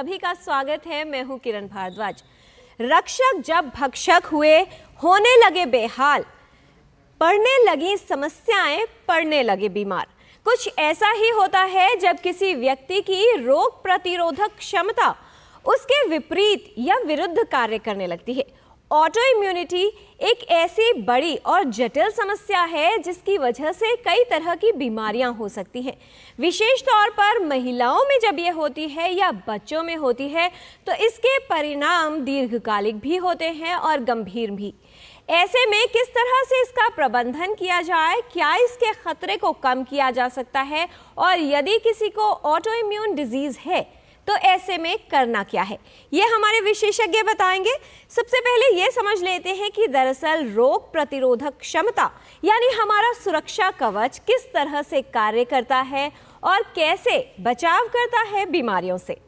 सभी का स्वागत है। मैं हूं किरण भारद्वाज। रक्षक जब भक्षक हुए, होने लगे बेहाल, पढ़ने लगी समस्याएं, पढ़ने लगे बीमार। कुछ ऐसा ही होता है जब किसी व्यक्ति की रोग प्रतिरोधक क्षमता उसके विपरीत या विरुद्ध कार्य करने लगती है। ऑटो इम्यूनिटी एक ऐसी बड़ी और जटिल समस्या है जिसकी वजह से कई तरह की बीमारियां हो सकती हैं। विशेष तौर पर महिलाओं में जब ये होती है या बच्चों में होती है तो इसके परिणाम दीर्घकालिक भी होते हैं और गंभीर भी। ऐसे में किस तरह से इसका प्रबंधन किया जाए, क्या इसके खतरे को कम किया जा सकता है, और यदि किसी को ऑटो इम्यून डिजीज है तो ऐसे में करना क्या है, ये हमारे विशेषज्ञ बताएंगे। सबसे पहले ये समझ लेते हैं कि दरअसल रोग प्रतिरोधक क्षमता यानी हमारा सुरक्षा कवच किस तरह से कार्य करता है और कैसे बचाव करता है बीमारियों से।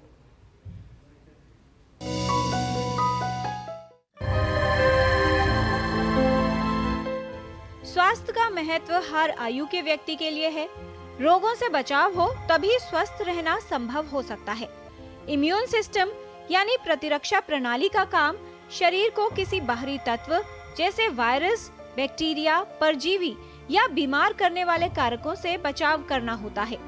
स्वास्थ्य का महत्व हर आयु के व्यक्ति के लिए है। रोगों से बचाव हो तभी स्वस्थ रहना संभव हो सकता है। इम्यून सिस्टम यानी प्रतिरक्षा प्रणाली का काम शरीर को किसी बाहरी तत्व जैसे वायरस, बैक्टीरिया, परजीवी या बीमार करने वाले कारकों से बचाव करना होता है।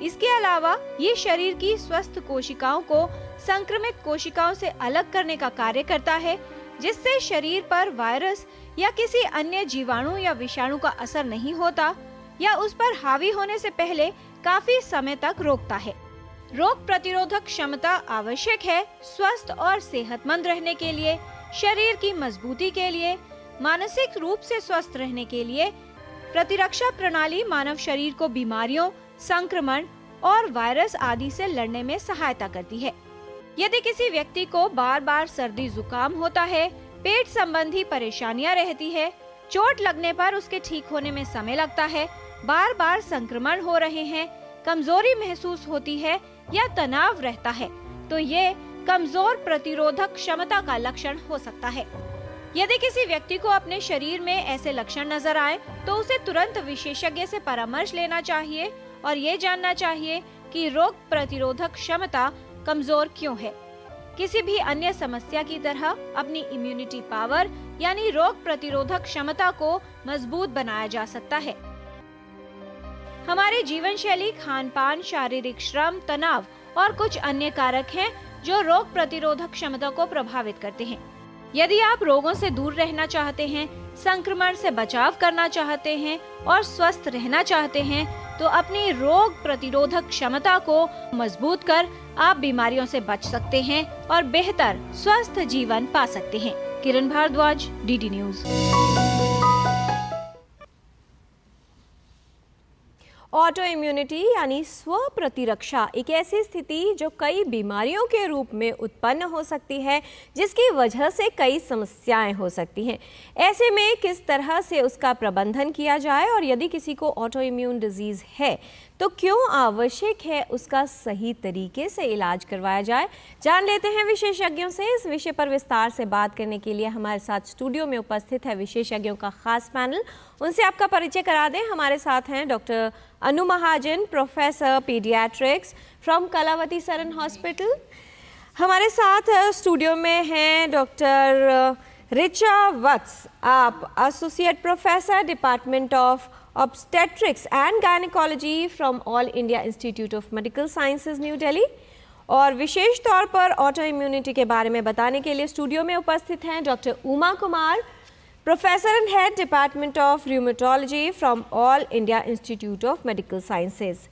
इसके अलावा ये शरीर की स्वस्थ कोशिकाओं को संक्रमित कोशिकाओं से अलग करने का कार्य करता है, जिससे शरीर पर वायरस या किसी अन्य जीवाणु या विषाणु का असर नहीं होता या उस पर हावी होने से पहले काफी समय तक रोकता है। रोग प्रतिरोधक क्षमता आवश्यक है स्वस्थ और सेहतमंद रहने के लिए, शरीर की मजबूती के लिए, मानसिक रूप से स्वस्थ रहने के लिए। प्रतिरक्षा प्रणाली मानव शरीर को बीमारियों, संक्रमण और वायरस आदि से लड़ने में सहायता करती है। यदि किसी व्यक्ति को बार बार सर्दी जुकाम होता है, पेट संबंधी परेशानियां रहती है, चोट लगने पर उसके ठीक होने में समय लगता है, बार बार संक्रमण हो रहे हैं, कमजोरी महसूस होती है या तनाव रहता है, तो ये कमजोर प्रतिरोधक क्षमता का लक्षण हो सकता है। यदि किसी व्यक्ति को अपने शरीर में ऐसे लक्षण नजर आए तो उसे तुरंत विशेषज्ञ से परामर्श लेना चाहिए और ये जानना चाहिए कि रोग प्रतिरोधक क्षमता कमजोर क्यों है। किसी भी अन्य समस्या की तरह अपनी इम्यूनिटी पावर यानी रोग प्रतिरोधक क्षमता को मजबूत बनाया जा सकता है। हमारी जीवन शैली, खान पान, शारीरिक श्रम, तनाव और कुछ अन्य कारक हैं जो रोग प्रतिरोधक क्षमता को प्रभावित करते हैं। यदि आप रोगों से दूर रहना चाहते हैं, संक्रमण से बचाव करना चाहते हैं और स्वस्थ रहना चाहते हैं, तो अपनी रोग प्रतिरोधक क्षमता को मजबूत कर आप बीमारियों से बच सकते हैं और बेहतर स्वस्थ जीवन पा सकते हैं। Kiran Bhardwaj, DD News. Auto immunity यानी स्व प्रतिरक्षा एक ऐसी स्थिति जो कई बीमारियों के रूप में उत्पन्न हो सकती है, जिसकी वजह से कई समस्याएं हो सकती हैं। ऐसे में किस तरह से उसका प्रबंधन किया जाए और यदि किसी को ऑटो इम्यून डिजीज़ है तो क्यों आवश्यक है उसका सही तरीके से इलाज करवाया जाए, जान लेते हैं विशेषज्ञों से। इस विषय पर विस्तार से बात करने के लिए हमारे साथ स्टूडियो में उपस्थित है विशेषज्ञों का खास पैनल। उनसे आपका परिचय करा दें। हमारे साथ हैं doctor Anu Mahajan, professor paediatrics from Kalawati Saran hospital. हमारे साथ स्टूडियो में हैं डॉक्टर ऋचा वत्स, आप associate professor department of obstetrics and gynaecology from All India Institute of Medical Sciences, new Delhi. और विशेष तौर पर ऑटो इम्यूनिटी के बारे में बताने के लिए स्टूडियो में उपस्थित हैं doctor Uma Kumar, professor and head department of rheumatology from All India Institute of Medical Sciences.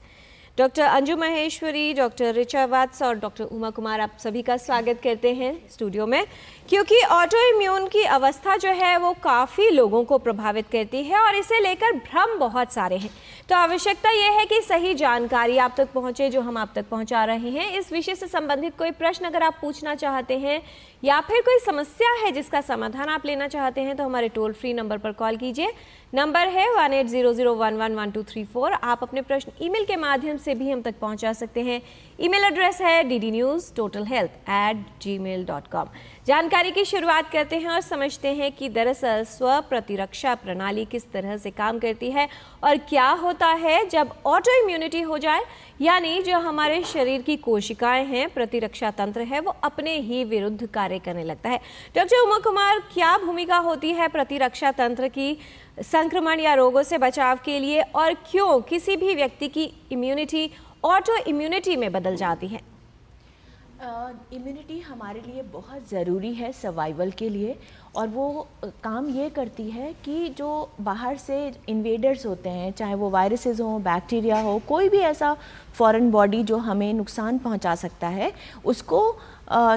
Doctor Anju Maheshwari, doctor Richa Vats और डॉक्टर उमा कुमार, आप सभी का स्वागत करते हैं स्टूडियो में। क्योंकि ऑटो इम्यून की अवस्था जो है वो काफ़ी लोगों को प्रभावित करती है और इसे लेकर भ्रम बहुत सारे हैं, तो आवश्यकता यह है कि सही जानकारी आप तक पहुंचे जो हम आप तक पहुंचा रहे हैं। इस विषय से संबंधित कोई प्रश्न अगर आप पूछना चाहते हैं या फिर कोई समस्या है जिसका समाधान आप लेना चाहते हैं तो हमारे टोल फ्री नंबर पर कॉल कीजिए। नंबर है 1800111234। आप अपने प्रश्न ईमेल के माध्यम से भी हम तक पहुंचा सकते हैं। ईमेल एड्रेस है ddnewstotalhealth@gmail.com। जानकारी की शुरुआत करते हैं और समझते हैं कि दरअसल स्व प्रतिरक्षा प्रणाली किस तरह से काम करती है और क्या होता है जब ऑटो इम्यूनिटी हो जाए, यानी जो हमारे शरीर की कोशिकाएं हैं, प्रतिरक्षा तंत्र है, वो अपने ही विरुद्ध कार्य करने लगता है। डॉक्टर उमा कुमार, क्या भूमिका होती है प्रतिरक्षा तंत्र की संक्रमण या रोगों से बचाव के लिए और क्यों किसी भी व्यक्ति की इम्यूनिटी ऑटो इम्यूनिटी में बदल जाती है? इम्यूनिटी हमारे लिए बहुत ज़रूरी है सर्वाइवल के लिए, और वो काम ये करती है कि जो बाहर से इन्वेडर्स होते हैं, चाहे वो वायरसेस हो, बैक्टीरिया हो, कोई भी ऐसा फॉरेन बॉडी जो हमें नुकसान पहुंचा सकता है, उसको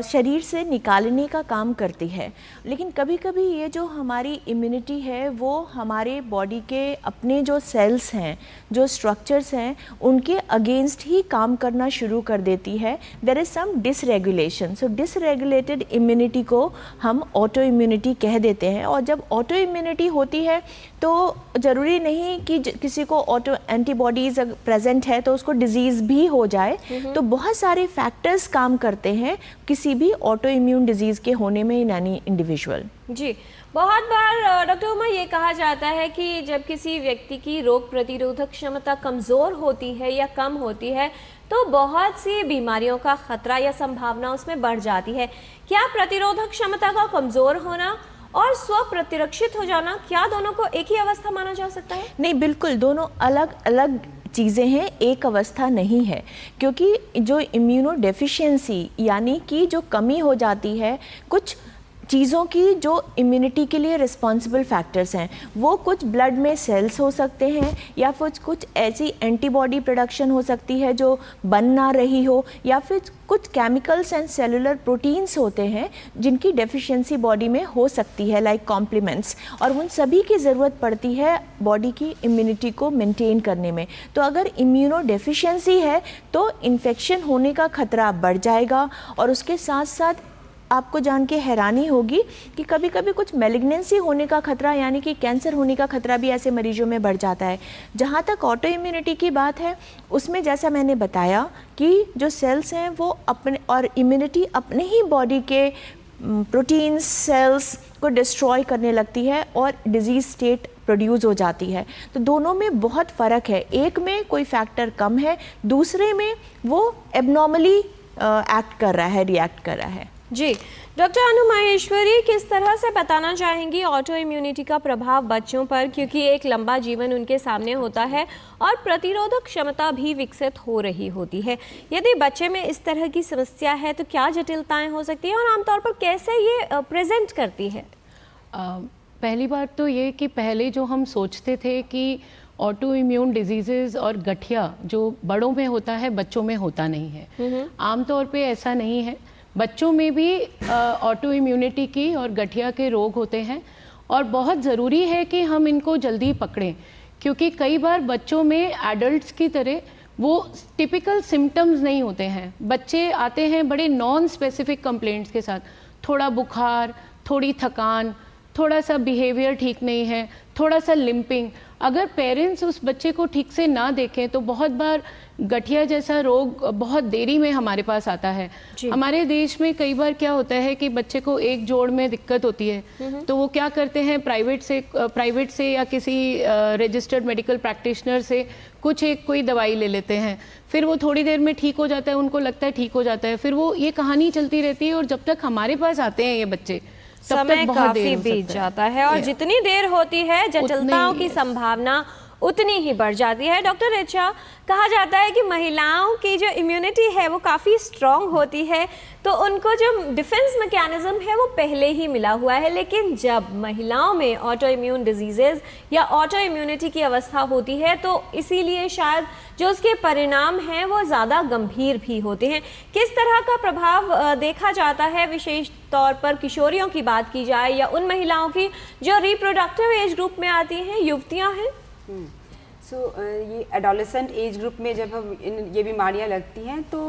शरीर से निकालने का काम करती है। लेकिन कभी कभी ये जो हमारी इम्यूनिटी है वो हमारे बॉडी के अपने जो सेल्स हैं, जो स्ट्रक्चर्स हैं, उनके अगेंस्ट ही काम करना शुरू कर देती है। There is some dysregulation. So dysregulated immunity को हम ऑटो इम्यूनिटी कह देते हैं। और जब ऑटो इम्यूनिटी होती है तो ज़रूरी नहीं कि किसी को ऑटो एंटीबॉडीज़ प्रेजेंट है तो उसको डिजीज़ भी हो जाए। तो बहुत सारे फैक्टर्स काम करते हैं किसी भी ऑटो इम्यून डिजीज़ के होने में इन एनी इंडिविजुअल। जी, बहुत बार डॉक्टर उमा ये कहा जाता है कि जब किसी व्यक्ति की रोग प्रतिरोधक क्षमता कमज़ोर होती है या कम होती है तो बहुत सी बीमारियों का खतरा या संभावना उसमें बढ़ जाती है। क्या प्रतिरोधक क्षमता का कमज़ोर होना और स्व प्रतिरक्षित हो जाना, क्या दोनों को एक ही अवस्था माना जा सकता है? नहीं, बिल्कुल दोनों अलग अलग चीज़ें हैं, एक अवस्था नहीं है। क्योंकि जो इम्यूनो डेफिशिएंसी यानी कि जो कमी हो जाती है कुछ चीज़ों की जो इम्यूनिटी के लिए रिस्पॉन्सिबल फैक्टर्स हैं, वो कुछ ब्लड में सेल्स हो सकते हैं या फिर कुछ ऐसी एंटीबॉडी प्रोडक्शन हो सकती है जो बन ना रही हो, या फिर कुछ केमिकल्स एंड सेलुलर प्रोटीन्स होते हैं जिनकी डेफिशिएंसी बॉडी में हो सकती है, लाइक कॉम्प्लीमेंट्स, और उन सभी की ज़रूरत पड़ती है बॉडी की इम्यूनिटी को मेंटेन करने में। तो अगर इम्यूनो डेफिशिएंसी है तो इन्फेक्शन होने का खतरा बढ़ जाएगा। और उसके साथ साथ आपको जान के हैरानी होगी कि कभी कभी कुछ मैलिग्नेंसी होने का खतरा, यानी कि कैंसर होने का खतरा भी ऐसे मरीजों में बढ़ जाता है। जहाँ तक ऑटो इम्यूनिटी की बात है, उसमें जैसा मैंने बताया कि जो सेल्स हैं वो अपने, और इम्यूनिटी अपने ही बॉडी के प्रोटीन्स सेल्स को डिस्ट्रॉय करने लगती है और डिजीज़ स्टेट प्रोड्यूस हो जाती है। तो दोनों में बहुत फ़र्क है, एक में कोई फैक्टर कम है, दूसरे में वो एबनॉर्मली एक्ट कर रहा है, रिएक्ट कर रहा है। जी, डॉक्टर अनु माहेश्वरी, किस तरह से बताना चाहेंगी ऑटो इम्यूनिटी का प्रभाव बच्चों पर, क्योंकि एक लंबा जीवन उनके सामने होता है और प्रतिरोधक क्षमता भी विकसित हो रही होती है। यदि बच्चे में इस तरह की समस्या है तो क्या जटिलताएं हो सकती हैं और आमतौर पर कैसे ये प्रेजेंट करती है? पहली बात तो ये कि पहले जो हम सोचते थे कि ऑटो इम्यून डिजीज़ेज़ और गठिया जो बड़ों में होता है बच्चों में होता नहीं है। आमतौर पे ऐसा नहीं है, बच्चों में भी ऑटो इम्यूनिटी की और गठिया के रोग होते हैं और बहुत ज़रूरी है कि हम इनको जल्दी पकड़ें, क्योंकि कई बार बच्चों में एडल्ट्स की तरह वो टिपिकल सिम्टम्स नहीं होते हैं। बच्चे आते हैं बड़े नॉन स्पेसिफिक कंप्लेंट्स के साथ, थोड़ा बुखार, थोड़ी थकान, थोड़ा सा बिहेवियर ठीक नहीं है, थोड़ा सा लिम्पिंग। अगर पेरेंट्स उस बच्चे को ठीक से ना देखें तो बहुत बार गठिया जैसा रोग बहुत देरी में हमारे पास आता है। हमारे देश में कई बार क्या होता है कि बच्चे को एक जोड़ में दिक्कत होती है तो वो क्या करते हैं, प्राइवेट से या किसी रजिस्टर्ड मेडिकल प्रैक्टिशनर से कोई दवाई ले लेते हैं, फिर वो थोड़ी देर में ठीक हो जाता है, उनको लगता है ठीक हो जाता है, फिर वो ये कहानी चलती रहती है और जब तक हमारे पास आते हैं ये बच्चे समय काफी बीत जाता है और जितनी देर होती है जटिलताओं की संभावना उतनी ही बढ़ जाती है। डॉक्टर रिचा, कहा जाता है कि महिलाओं की जो इम्यूनिटी है वो काफ़ी स्ट्रॉन्ग होती है, तो उनको जो डिफेंस मैकेनिज्म है वो पहले ही मिला हुआ है, लेकिन जब महिलाओं में ऑटो इम्यून डिजीजेज या ऑटो इम्यूनिटी की अवस्था होती है तो इसीलिए शायद जो उसके परिणाम हैं वो ज़्यादा गंभीर भी होते हैं। किस तरह का प्रभाव देखा जाता है, विशेष तौर पर किशोरियों की बात की जाए या उन महिलाओं की जो रिप्रोडक्टिव एज ग्रुप में आती हैं, युवतियाँ हैं? ये एडोलेसेंट एज ग्रुप में जब हम ये बीमारियां लगती हैं तो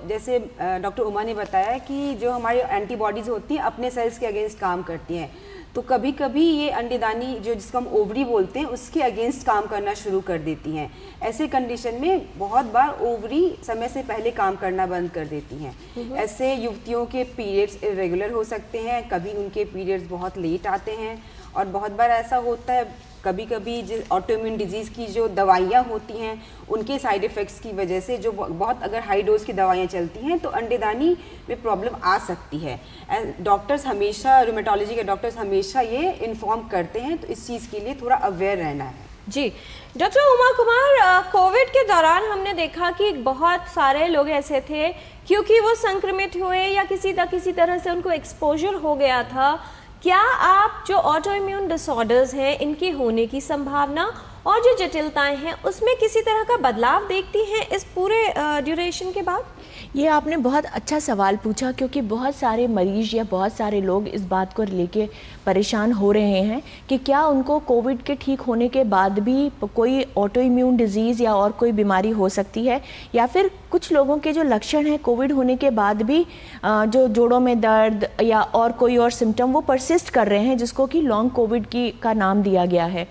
जैसे डॉक्टर उमा ने बताया कि जो हमारी एंटीबॉडीज़ होती हैं अपने सेल्स के अगेंस्ट काम करती हैं, तो कभी कभी ये अंडेदानी जो जिसको हम ओवरी बोलते हैं उसके अगेंस्ट काम करना शुरू कर देती हैं। ऐसे कंडीशन में बहुत बार ओवरी समय से पहले काम करना बंद कर देती हैं। ऐसे युवतियों के पीरियड्स इरेगुलर हो सकते हैं, कभी उनके पीरियड्स बहुत लेट आते हैं, और बहुत बार ऐसा होता है कभी कभी ऑटोइम्यून डिजीज़ की जो दवाइयाँ होती हैं उनके साइड इफ़ेक्ट्स की वजह से, जो बहुत अगर हाई डोज की दवाइयाँ चलती हैं तो अंडेदानी में प्रॉब्लम आ सकती है। डॉक्टर्स हमेशा, रूमेटोलॉजी के डॉक्टर्स हमेशा ये इन्फॉर्म करते हैं, तो इस चीज़ के लिए थोड़ा अवेयर रहना है। जी डॉक्टर उमा कुमार, कोविड के दौरान हमने देखा कि बहुत सारे लोग ऐसे थे क्योंकि वो संक्रमित हुए या किसी तरह से उनको एक्सपोजर हो गया था। क्या आप जो ऑटो इम्यून डिसऑर्डर्स हैं इनकी होने की संभावना और जो जटिलताएं हैं उसमें किसी तरह का बदलाव देखती हैं इस पूरे ड्यूरेशन के बाद? ये आपने बहुत अच्छा सवाल पूछा, क्योंकि बहुत सारे मरीज या बहुत सारे लोग इस बात को लेके परेशान हो रहे हैं कि क्या उनको कोविड के ठीक होने के बाद भी कोई ऑटो इम्यून डिजीज़ या और कोई बीमारी हो सकती है, या फिर कुछ लोगों के जो लक्षण हैं कोविड होने के बाद भी जो जोड़ों में दर्द या और कोई और सिम्टम वो परसिस्ट कर रहे हैं, जिसको कि लॉन्ग कोविड का नाम दिया गया है।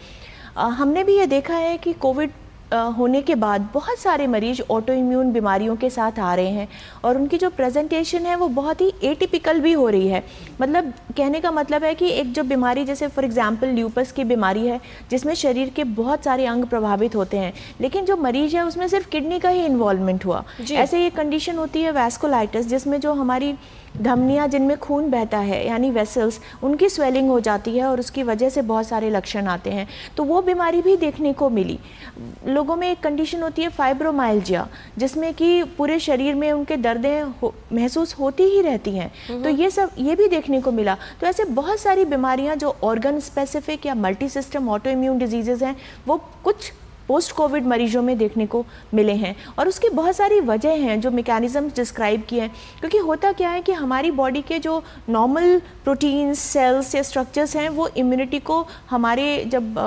हमने भी ये देखा है कि कोविड होने के बाद बहुत सारे मरीज ऑटो इम्यून बीमारियों के साथ आ रहे हैं और उनकी जो प्रेजेंटेशन है वो बहुत ही एटिपिकल भी हो रही है। मतलब कहने का मतलब है कि एक जो बीमारी, जैसे फॉर एग्जांपल ल्यूपस की बीमारी है जिसमें शरीर के बहुत सारे अंग प्रभावित होते हैं, लेकिन जो मरीज है उसमें सिर्फ किडनी का ही इन्वॉल्वमेंट हुआ। ऐसे ये कंडीशन होती है वैस्कुलाइटिस, जिसमें जो हमारी धमनियाँ जिनमें खून बहता है यानी वेसल्स, उनकी स्वेलिंग हो जाती है और उसकी वजह से बहुत सारे लक्षण आते हैं, तो वो बीमारी भी देखने को मिली। लोगों में एक कंडीशन होती है फाइब्रोमाइल्जिया, जिसमें कि पूरे शरीर में उनके दर्दें महसूस होती ही रहती हैं, तो ये भी देखने को मिला। तो ऐसे बहुत सारी बीमारियां जो ऑर्गन स्पेसिफिक या multi system auto immune diseases हैं वो कुछ पोस्ट कोविड मरीजों में देखने को मिले हैं, और उसकी बहुत सारी वजह हैं जो मैकेनिज्म्स डिस्क्राइब किए हैं। क्योंकि होता क्या है कि हमारी बॉडी के जो नॉर्मल प्रोटीन्स, सेल्स या स्ट्रक्चर्स हैं वो इम्यूनिटी को हमारे जब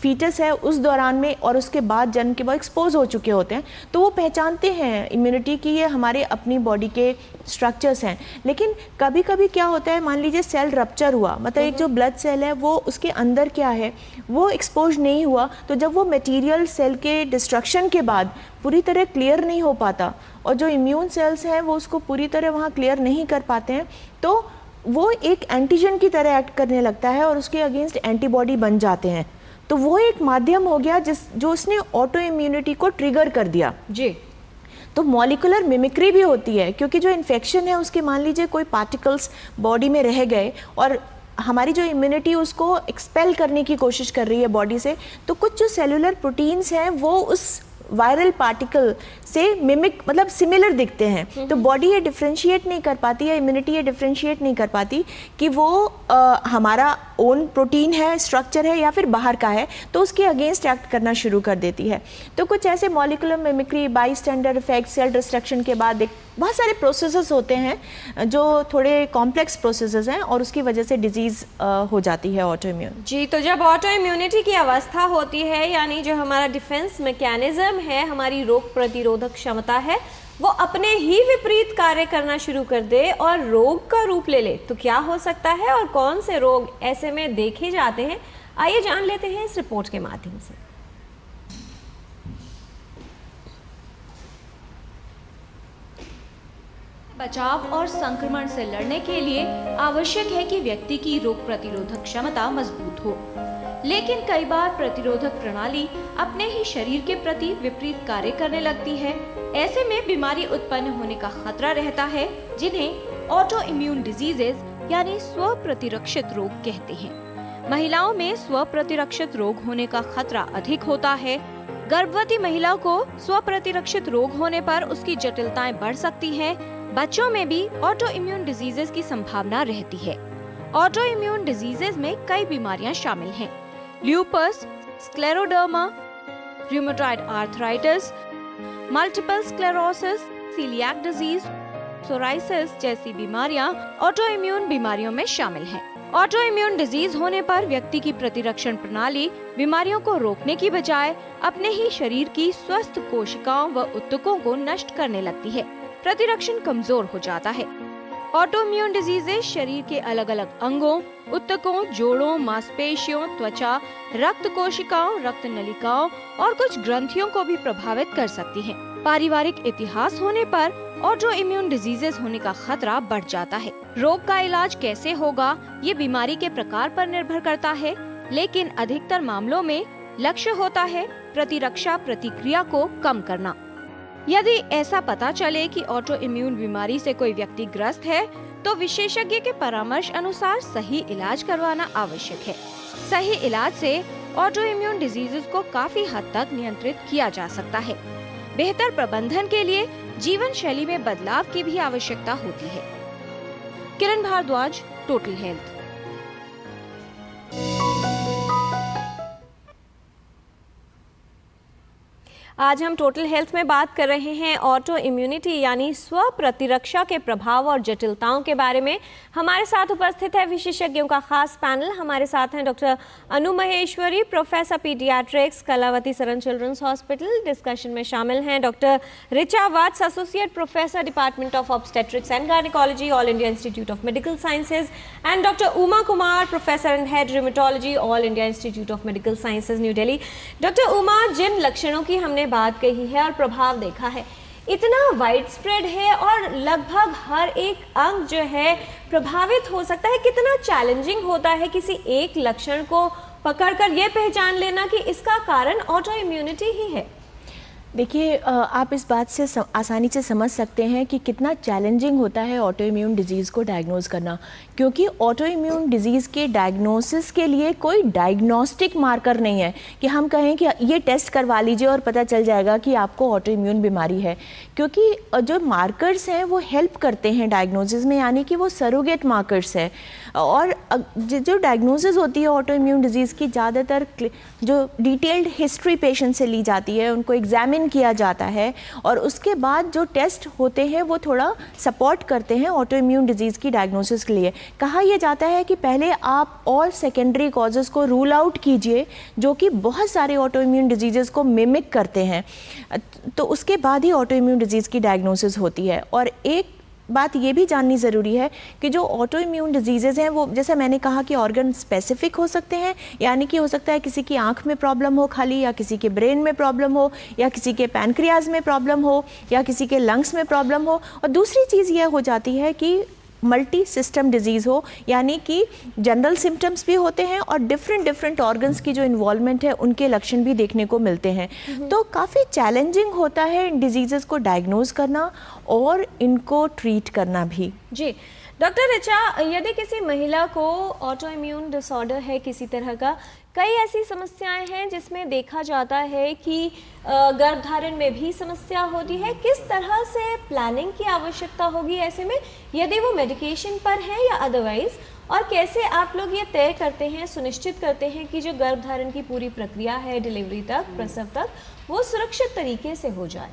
फीटस है उस दौरान में और उसके बाद जन्म के बाद एक्सपोज हो चुके होते हैं, तो वो पहचानते हैं इम्यूनिटी की ये हमारे अपनी बॉडी के स्ट्रक्चर्स हैं। लेकिन कभी कभी क्या होता है, मान लीजिए सेल रप्चर हुआ, मतलब एक जो ब्लड सेल है वो उसके अंदर क्या है वो एक्सपोज नहीं हुआ, तो जब वो मटीरियल सेल के डिस्ट्रक्शन के बाद पूरी तरह क्लियर नहीं हो पाता और जो इम्यून सेल्स हैं वो उसको पूरी तरह वहाँ क्लियर नहीं कर पाते हैं, तो वो एक एंटीजन की तरह एक्ट करने लगता है और उसके अगेंस्ट एंटीबॉडी बन जाते हैं। तो वो एक माध्यम हो गया जो उसने ऑटो इम्यूनिटी को ट्रिगर कर दिया। जी, तो मॉलिकुलर मिमिक्री भी होती है, क्योंकि जो इन्फेक्शन है उसके मान लीजिए कोई पार्टिकल्स बॉडी में रह गए और हमारी जो इम्यूनिटी उसको एक्सपेल करने की कोशिश कर रही है बॉडी से, तो कुछ जो सेलुलर प्रोटीन्स हैं वो उस वायरल पार्टिकल से मिमिक मतलब सिमिलर दिखते हैं। तो बॉडी ये डिफ्रेंशिएट नहीं कर पाती या इम्यूनिटी ये डिफ्रेंशिएट नहीं कर पाती कि वो हमारा ओन प्रोटीन है, स्ट्रक्चर है या फिर बाहर का है, तो उसके अगेंस्ट एक्ट करना शुरू कर देती है। तो कुछ ऐसे molecular mimicry, bystander effect, cell destruction के बाद बहुत सारे प्रोसेसेस होते हैं जो थोड़े कॉम्प्लेक्स प्रोसेसेस हैं और उसकी वजह से डिजीज़ हो जाती है ऑटो इम्यून। जी, तो जब ऑटो इम्यूनिटी की अवस्था होती है, यानी जो हमारा डिफेंस मैकेनिज्म है, हमारी रोग प्रतिरोधक क्षमता है, वो अपने ही विपरीत कार्य करना शुरू कर दे और रोग का रूप ले ले, तो क्या हो सकता है और कौन से रोग ऐसे में देखे जाते हैं, आइए जान लेते हैं इस रिपोर्ट के माध्यम से। बचाव और संक्रमण से लड़ने के लिए आवश्यक है कि व्यक्ति की रोग प्रतिरोधक क्षमता मजबूत हो, लेकिन कई बार प्रतिरोधक प्रणाली अपने ही शरीर के प्रति विपरीत कार्य करने लगती है। ऐसे में बीमारी उत्पन्न होने का खतरा रहता है, जिन्हें ऑटो इम्यून डिजीजेज यानी स्व प्रतिरक्षित रोग कहते हैं। महिलाओं में स्व प्रतिरक्षित रोग होने का खतरा अधिक होता है। गर्भवती महिला को स्व प्रतिरक्षित रोग होने पर उसकी जटिलताएं बढ़ सकती हैं। बच्चों में भी ऑटो इम्यून डिजीजेज की संभावना रहती है। ऑटो इम्यून डिजीजेज में कई बीमारियां शामिल हैं। Lupus, scleroderma, rheumatoid arthritis, multiple sclerosis, celiac disease, psoriasis जैसी बीमारियां ऑटो इम्यून बीमारियों में शामिल हैं। ऑटो इम्यून डिजीज होने पर व्यक्ति की प्रतिरक्षण प्रणाली बीमारियों को रोकने की बजाय अपने ही शरीर की स्वस्थ कोशिकाओं व ऊतकों को नष्ट करने लगती है। प्रतिरक्षण कमजोर हो जाता है। ऑटोइम्यून डिजीजेज शरीर के अलग अलग अंगों, ऊतकों, जोड़ों, मांसपेशियों, त्वचा, रक्त कोशिकाओं, रक्त नलिकाओं और कुछ ग्रंथियों को भी प्रभावित कर सकती हैं। पारिवारिक इतिहास होने पर ऑटो इम्यून डिजीजेज होने का खतरा बढ़ जाता है। रोग का इलाज कैसे होगा ये बीमारी के प्रकार पर निर्भर करता है, लेकिन अधिकतर मामलों में लक्ष्य होता है प्रतिरक्षा प्रतिक्रिया को कम करना। यदि ऐसा पता चले कि ऑटो इम्यून बीमारी से कोई व्यक्ति ग्रस्त है तो विशेषज्ञ के परामर्श अनुसार सही इलाज करवाना आवश्यक है। सही इलाज से ऑटो इम्यून डिजीजेज को काफी हद तक नियंत्रित किया जा सकता है। बेहतर प्रबंधन के लिए जीवन शैली में बदलाव की भी आवश्यकता होती है। किरण भारद्वाज, टोटल हेल्थ। आज हम टोटल हेल्थ में बात कर रहे हैं ऑटो इम्यूनिटी यानी स्व प्रतिरक्षा के प्रभाव और जटिलताओं के बारे में। हमारे साथ उपस्थित है विशेषज्ञों का खास पैनल। हमारे साथ हैं doctor Anu Maheshwari, professor paediatrics, Kalawati Saran children's hospital. Discussion में शामिल हैं doctor Richa Vats, associate professor, department of obstetrics and gynaecology, All India Institute of Medical Sciences, and doctor Uma Kumar, professor and head rheumatology, All India Institute of Medical Sciences, new Delhi. Doctor Uma, जिन लक्षणों की हमने बात कही है और प्रभाव देखा है, इतना वाइड स्प्रेड है और लगभग हर एक अंग जो है प्रभावित हो सकता है। कितना चैलेंजिंग होता है किसी एक लक्षण को पकड़कर ये पहचान लेना कि इसका कारण ऑटो इम्यूनिटी ही है। देखिए, आप इस बात से आसानी से समझ सकते हैं कि कितना चैलेंजिंग होता है ऑटो इम्यून डिजीज़ को डायग्नोज करना, क्योंकि ऑटो इम्यून डिजीज़ के डायग्नोसिस के लिए कोई डायग्नोस्टिक मार्कर नहीं है कि हम कहें कि ये टेस्ट करवा लीजिए और पता चल जाएगा कि आपको ऑटो इम्यून बीमारी है। क्योंकि जो मार्कर्स हैं वो हेल्प करते हैं डायग्नोसिस में, यानी कि वो सरोगेट मार्कर्स हैं। और जो डायग्नोसिस होती है ऑटो इम्यून डिजीज़ की, ज़्यादातर जो डिटेल्ड हिस्ट्री पेशेंट से ली जाती है, उनको एग्जामिन किया जाता है और उसके बाद जो टेस्ट होते हैं वो थोड़ा सपोर्ट करते हैं ऑटो इम्यून डिजीज़ की डायग्नोसिस के लिए। कहा यह जाता है कि पहले आप और सेकेंडरी कॉजेज़ को रूल आउट कीजिए जो कि बहुत सारे ऑटो इम्यून डिजीज़ को मिमिक करते हैं, तो उसके बाद ही ऑटो इम्यून डिजीज़ की डायग्नोसिस होती है। और एक बात ये भी जाननी ज़रूरी है कि जो ऑटो इम्यून डिजीज़ेज़ हैं वो, जैसे मैंने कहा कि ऑर्गन स्पेसिफिक हो सकते हैं, यानी कि हो सकता है किसी की आंख में प्रॉब्लम हो खाली, या किसी के ब्रेन में प्रॉब्लम हो, या किसी के पैनक्रियाज में प्रॉब्लम हो, या किसी के लंग्स में प्रॉब्लम हो। और दूसरी चीज़ यह हो जाती है कि मल्टी सिस्टम डिजीज़ हो, यानी कि जनरल सिम्टम्स भी होते हैं और डिफरेंट ऑर्गन्स की जो इन्वॉल्वमेंट है उनके लक्षण भी देखने को मिलते हैं। तो काफ़ी चैलेंजिंग होता है इन डिजीज़ेस को डायग्नोज करना और इनको ट्रीट करना भी। जी डॉक्टर ऋचा, यदि किसी महिला को ऑटो इम्यून डिसऑर्डर है किसी तरह का, कई ऐसी समस्याएं हैं जिसमें देखा जाता है कि गर्भधारण में भी समस्या होती है। किस तरह से प्लानिंग की आवश्यकता होगी ऐसे में, यदि वो मेडिकेशन पर है या अदरवाइज, और कैसे आप लोग ये तय करते हैं, सुनिश्चित करते हैं कि जो गर्भधारण की पूरी प्रक्रिया है डिलीवरी तक, प्रसव तक, वो सुरक्षित तरीके से हो जाए?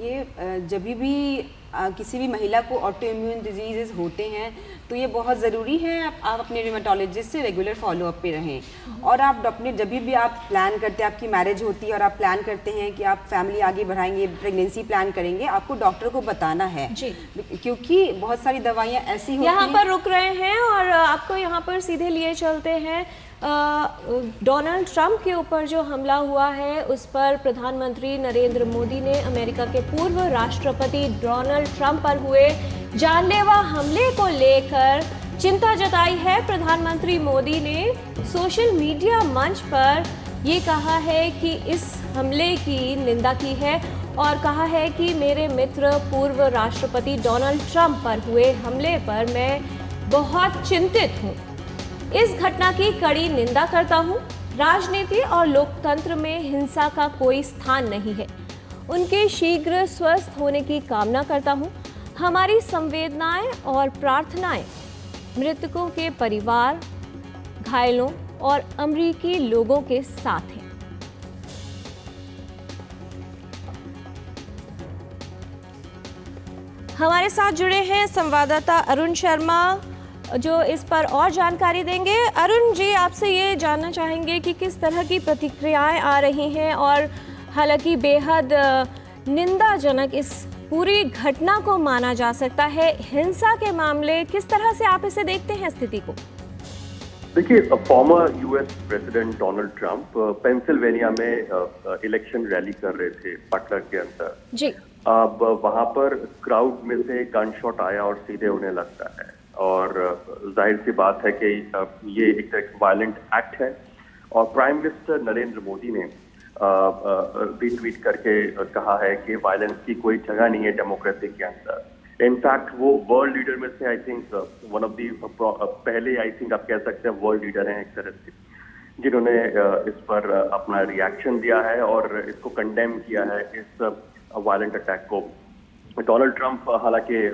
ये जब भी किसी भी महिला को ऑटो इम्यून डिजीज़ होते हैं तो ये बहुत ज़रूरी है आप अपने रिमेटोलॉजिस्ट से रेगुलर फॉलोअप पे रहें। और आप अपने जब भी आप प्लान करते हैं, आपकी मैरिज होती है और आप प्लान करते हैं कि आप फैमिली आगे बढ़ाएंगे, प्रेगनेंसी प्लान करेंगे, आपको डॉक्टर को बताना है जी। क्योंकि बहुत सारी दवाइयाँ ऐसी होती हैं। यहाँ पर रुक रहे हैं और आपको यहाँ पर सीधे लिए चलते हैं। डोनाल्ड ट्रंप के ऊपर जो हमला हुआ है उस पर प्रधानमंत्री नरेंद्र मोदी ने अमेरिका के पूर्व राष्ट्रपति डोनाल्ड ट्रंप पर हुए जानलेवा हमले को लेकर चिंता जताई है। प्रधानमंत्री मोदी ने सोशल मीडिया मंच पर ये कहा है कि इस हमले की निंदा की है और कहा है कि मेरे मित्र पूर्व राष्ट्रपति डोनाल्ड ट्रंप पर हुए हमले पर मैं बहुत चिंतित हूँ। इस घटना की कड़ी निंदा करता हूँ। राजनीति और लोकतंत्र में हिंसा का कोई स्थान नहीं है। उनके शीघ्र स्वस्थ होने की कामना करता हूँ। हमारी संवेदनाएं और प्रार्थनाएं मृतकों के परिवार, घायलों और अमेरिकी लोगों के साथ हैं। हमारे साथ जुड़े हैं संवाददाता अरुण शर्मा जो इस पर और जानकारी देंगे। अरुण जी, आपसे ये जानना चाहेंगे कि किस तरह की प्रतिक्रियाएं आ रही हैं, और हालांकि बेहद निंदाजनक इस पूरी घटना को माना जा सकता है? हिंसा के मामले किस तरह से आप इसे देखते हैं स्थिति को? देखिए, former US president Donald Trump Pennsylvania में इलेक्शन रैली कर रहे थे बटलर के अंदर जी। अब वहां पर क्राउड में से गन शॉट आया और सीधे उन्हें लगता है, और जाहिर सी बात है कि ये एक वायलेंट एक्ट है। और प्राइम मिनिस्टर नरेंद्र मोदी ने रीट्वीट करके कहा है कि वायलेंस की कोई जगह नहीं है डेमोक्रेसी के अंदर। इनफैक्ट वो वर्ल्ड लीडर में से I think one of the पहले आई थिंक आप कह सकते हैं वर्ल्ड लीडर हैं एक तरह से, जिन्होंने इस पर अपना रिएक्शन दिया है और इसको कंडेम किया है, इस वायलेंट अटैक को। डोनाल्ड ट्रंप हालांकि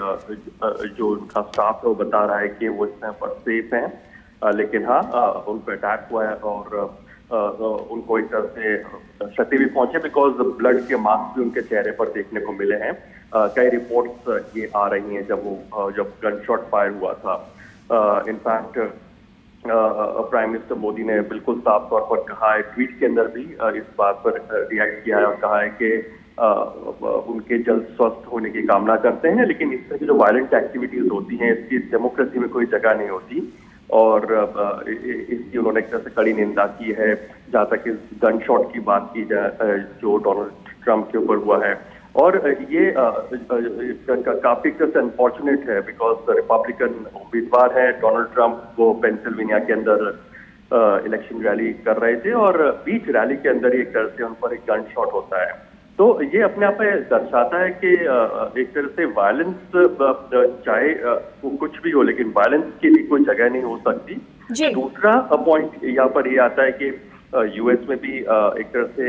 जो उनका स्टाफ है वो बता रहा है कि वो इस समय पर सेफ हैं, लेकिन हाँ उन पर अटैक हुआ है और उनको एक तरह से क्षति भी पहुंचे, बिकॉज ब्लड के मार्क्स भी उनके चेहरे पर देखने को मिले हैं। कई रिपोर्ट्स ये आ रही हैं जब गन शॉट फायर हुआ था। इनफैक्ट प्राइम मिनिस्टर मोदी ने बिल्कुल साफ तौर पर कहा है, ट्वीट के अंदर भी इस बात पर रिएक्ट किया है और कहा है कि उनके जल्द स्वस्थ होने की कामना करते हैं, लेकिन इस तरह की जो वायलेंट एक्टिविटीज होती हैं इसकी डेमोक्रेसी में कोई जगह नहीं होती। और इसकी उन्होंने एक तरह से कड़ी निंदा की है। जहाँ तक इस गन शॉट की बात की जाए जो डोनाल्ड ट्रंप के ऊपर हुआ है, और ये काफी अनफॉर्चुनेट है बिकॉज रिपब्लिकन उम्मीदवार है डोनाल्ड ट्रंप, वो पेंसिल्वेनिया के अंदर इलेक्शन रैली कर रहे थे और बीच रैली के अंदर ही एक तरह से उन पर एक गन शॉट होता है। तो ये अपने आप में दर्शाता है कि एक तरह से वायलेंस चाहे वो कुछ भी हो, लेकिन वायलेंस के लिए कोई जगह नहीं हो सकती। दूसरा पॉइंट यहाँ पर ये आता है कि यूएस में भी एक तरह से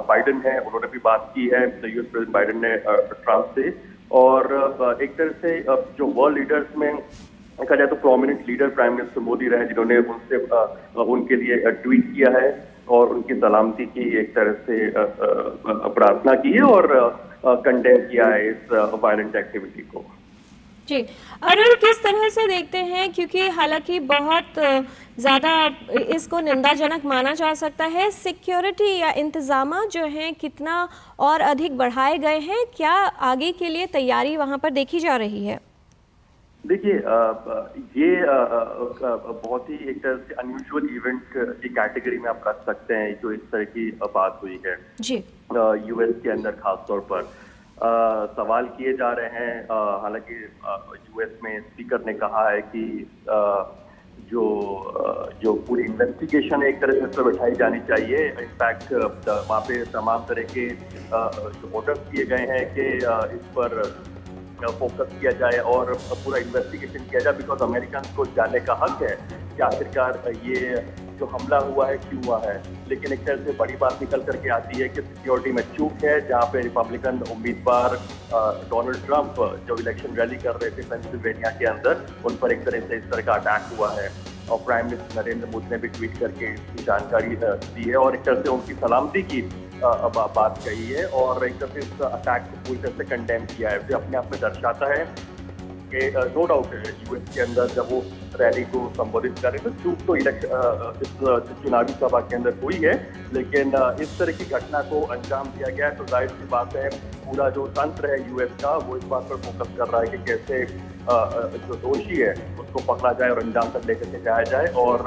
बाइडेन है, उन्होंने भी बात की है यूएस प्रेसिडेंट बाइडेन ने ट्रंप से, और एक तरह से जो वर्ल्ड लीडर्स में देखा जाए तो prominent leader prime minister Modi रहे, जिन्होंने उनसे उनके लिए ट्वीट किया है और उनकी सलामती की एक तरह से प्रार्थना की है और कंडेम किया है इस वायलेंट एक्टिविटी को। जी अरुण, किस तरह से देखते हैं, क्योंकि हालांकि बहुत ज़्यादा इसको निंदाजनक माना जा सकता है, सिक्योरिटी या इंतजाम जो हैं कितना और अधिक बढ़ाए गए हैं, क्या आगे के लिए तैयारी वहाँ पर देखी जा रही है? देखिए, ये बहुत ही एक तरह से अनयूजुअल इवेंट की कैटेगरी में आप रख सकते हैं जो इस तरह की बात हुई है जी यूएस के अंदर खास तौर पर। सवाल किए जा रहे हैं, हालांकि यूएस में स्पीकर ने कहा है कि जो पूरी इन्वेस्टिगेशन एक तरह से इस पर बैठाई जानी चाहिए। इनफैक्ट वहाँ पे तमाम तरह के ऑर्डर्स किए गए हैं कि इस पर फोकस किया जाए और पूरा इन्वेस्टिगेशन किया जाए, बिकॉज अमेरिकन को जानने का हक है कि आखिरकार ये जो हमला हुआ है क्यों हुआ है। लेकिन एक तरह से बड़ी बात निकल करके आती है कि सिक्योरिटी में चूक है, जहाँ पे रिपब्लिकन उम्मीदवार डोनाल्ड ट्रंप जो इलेक्शन रैली कर रहे थे पेंसिल्वेनिया के अंदर, उन पर एक तरह से इस तरह का अटैक हुआ है और प्राइम मिनिस्टर नरेंद्र मोदी ने भी ट्वीट करके इसकी जानकारी दी है और एक तरह से उनकी सलामती की बात कही है और एक तरह से इस अटैक को पूरी तरह से कंडेम किया है। जो अपने आप में दर्शाता है कि नो डाउट यूएस के अंदर जब वो रैली को संबोधित कर रहे थे, चूक तो इस चुनावी सभा के अंदर हुई है, लेकिन इस तरह की घटना को अंजाम दिया गया है। तो जाहिर सी बात है पूरा जो तंत्र है यूएस का वो इस बात पर फोकस कर रहा है कि कैसे जो दोषी है उसको पकड़ा जाए और अंजाम तक लेकर के जाया जाए। और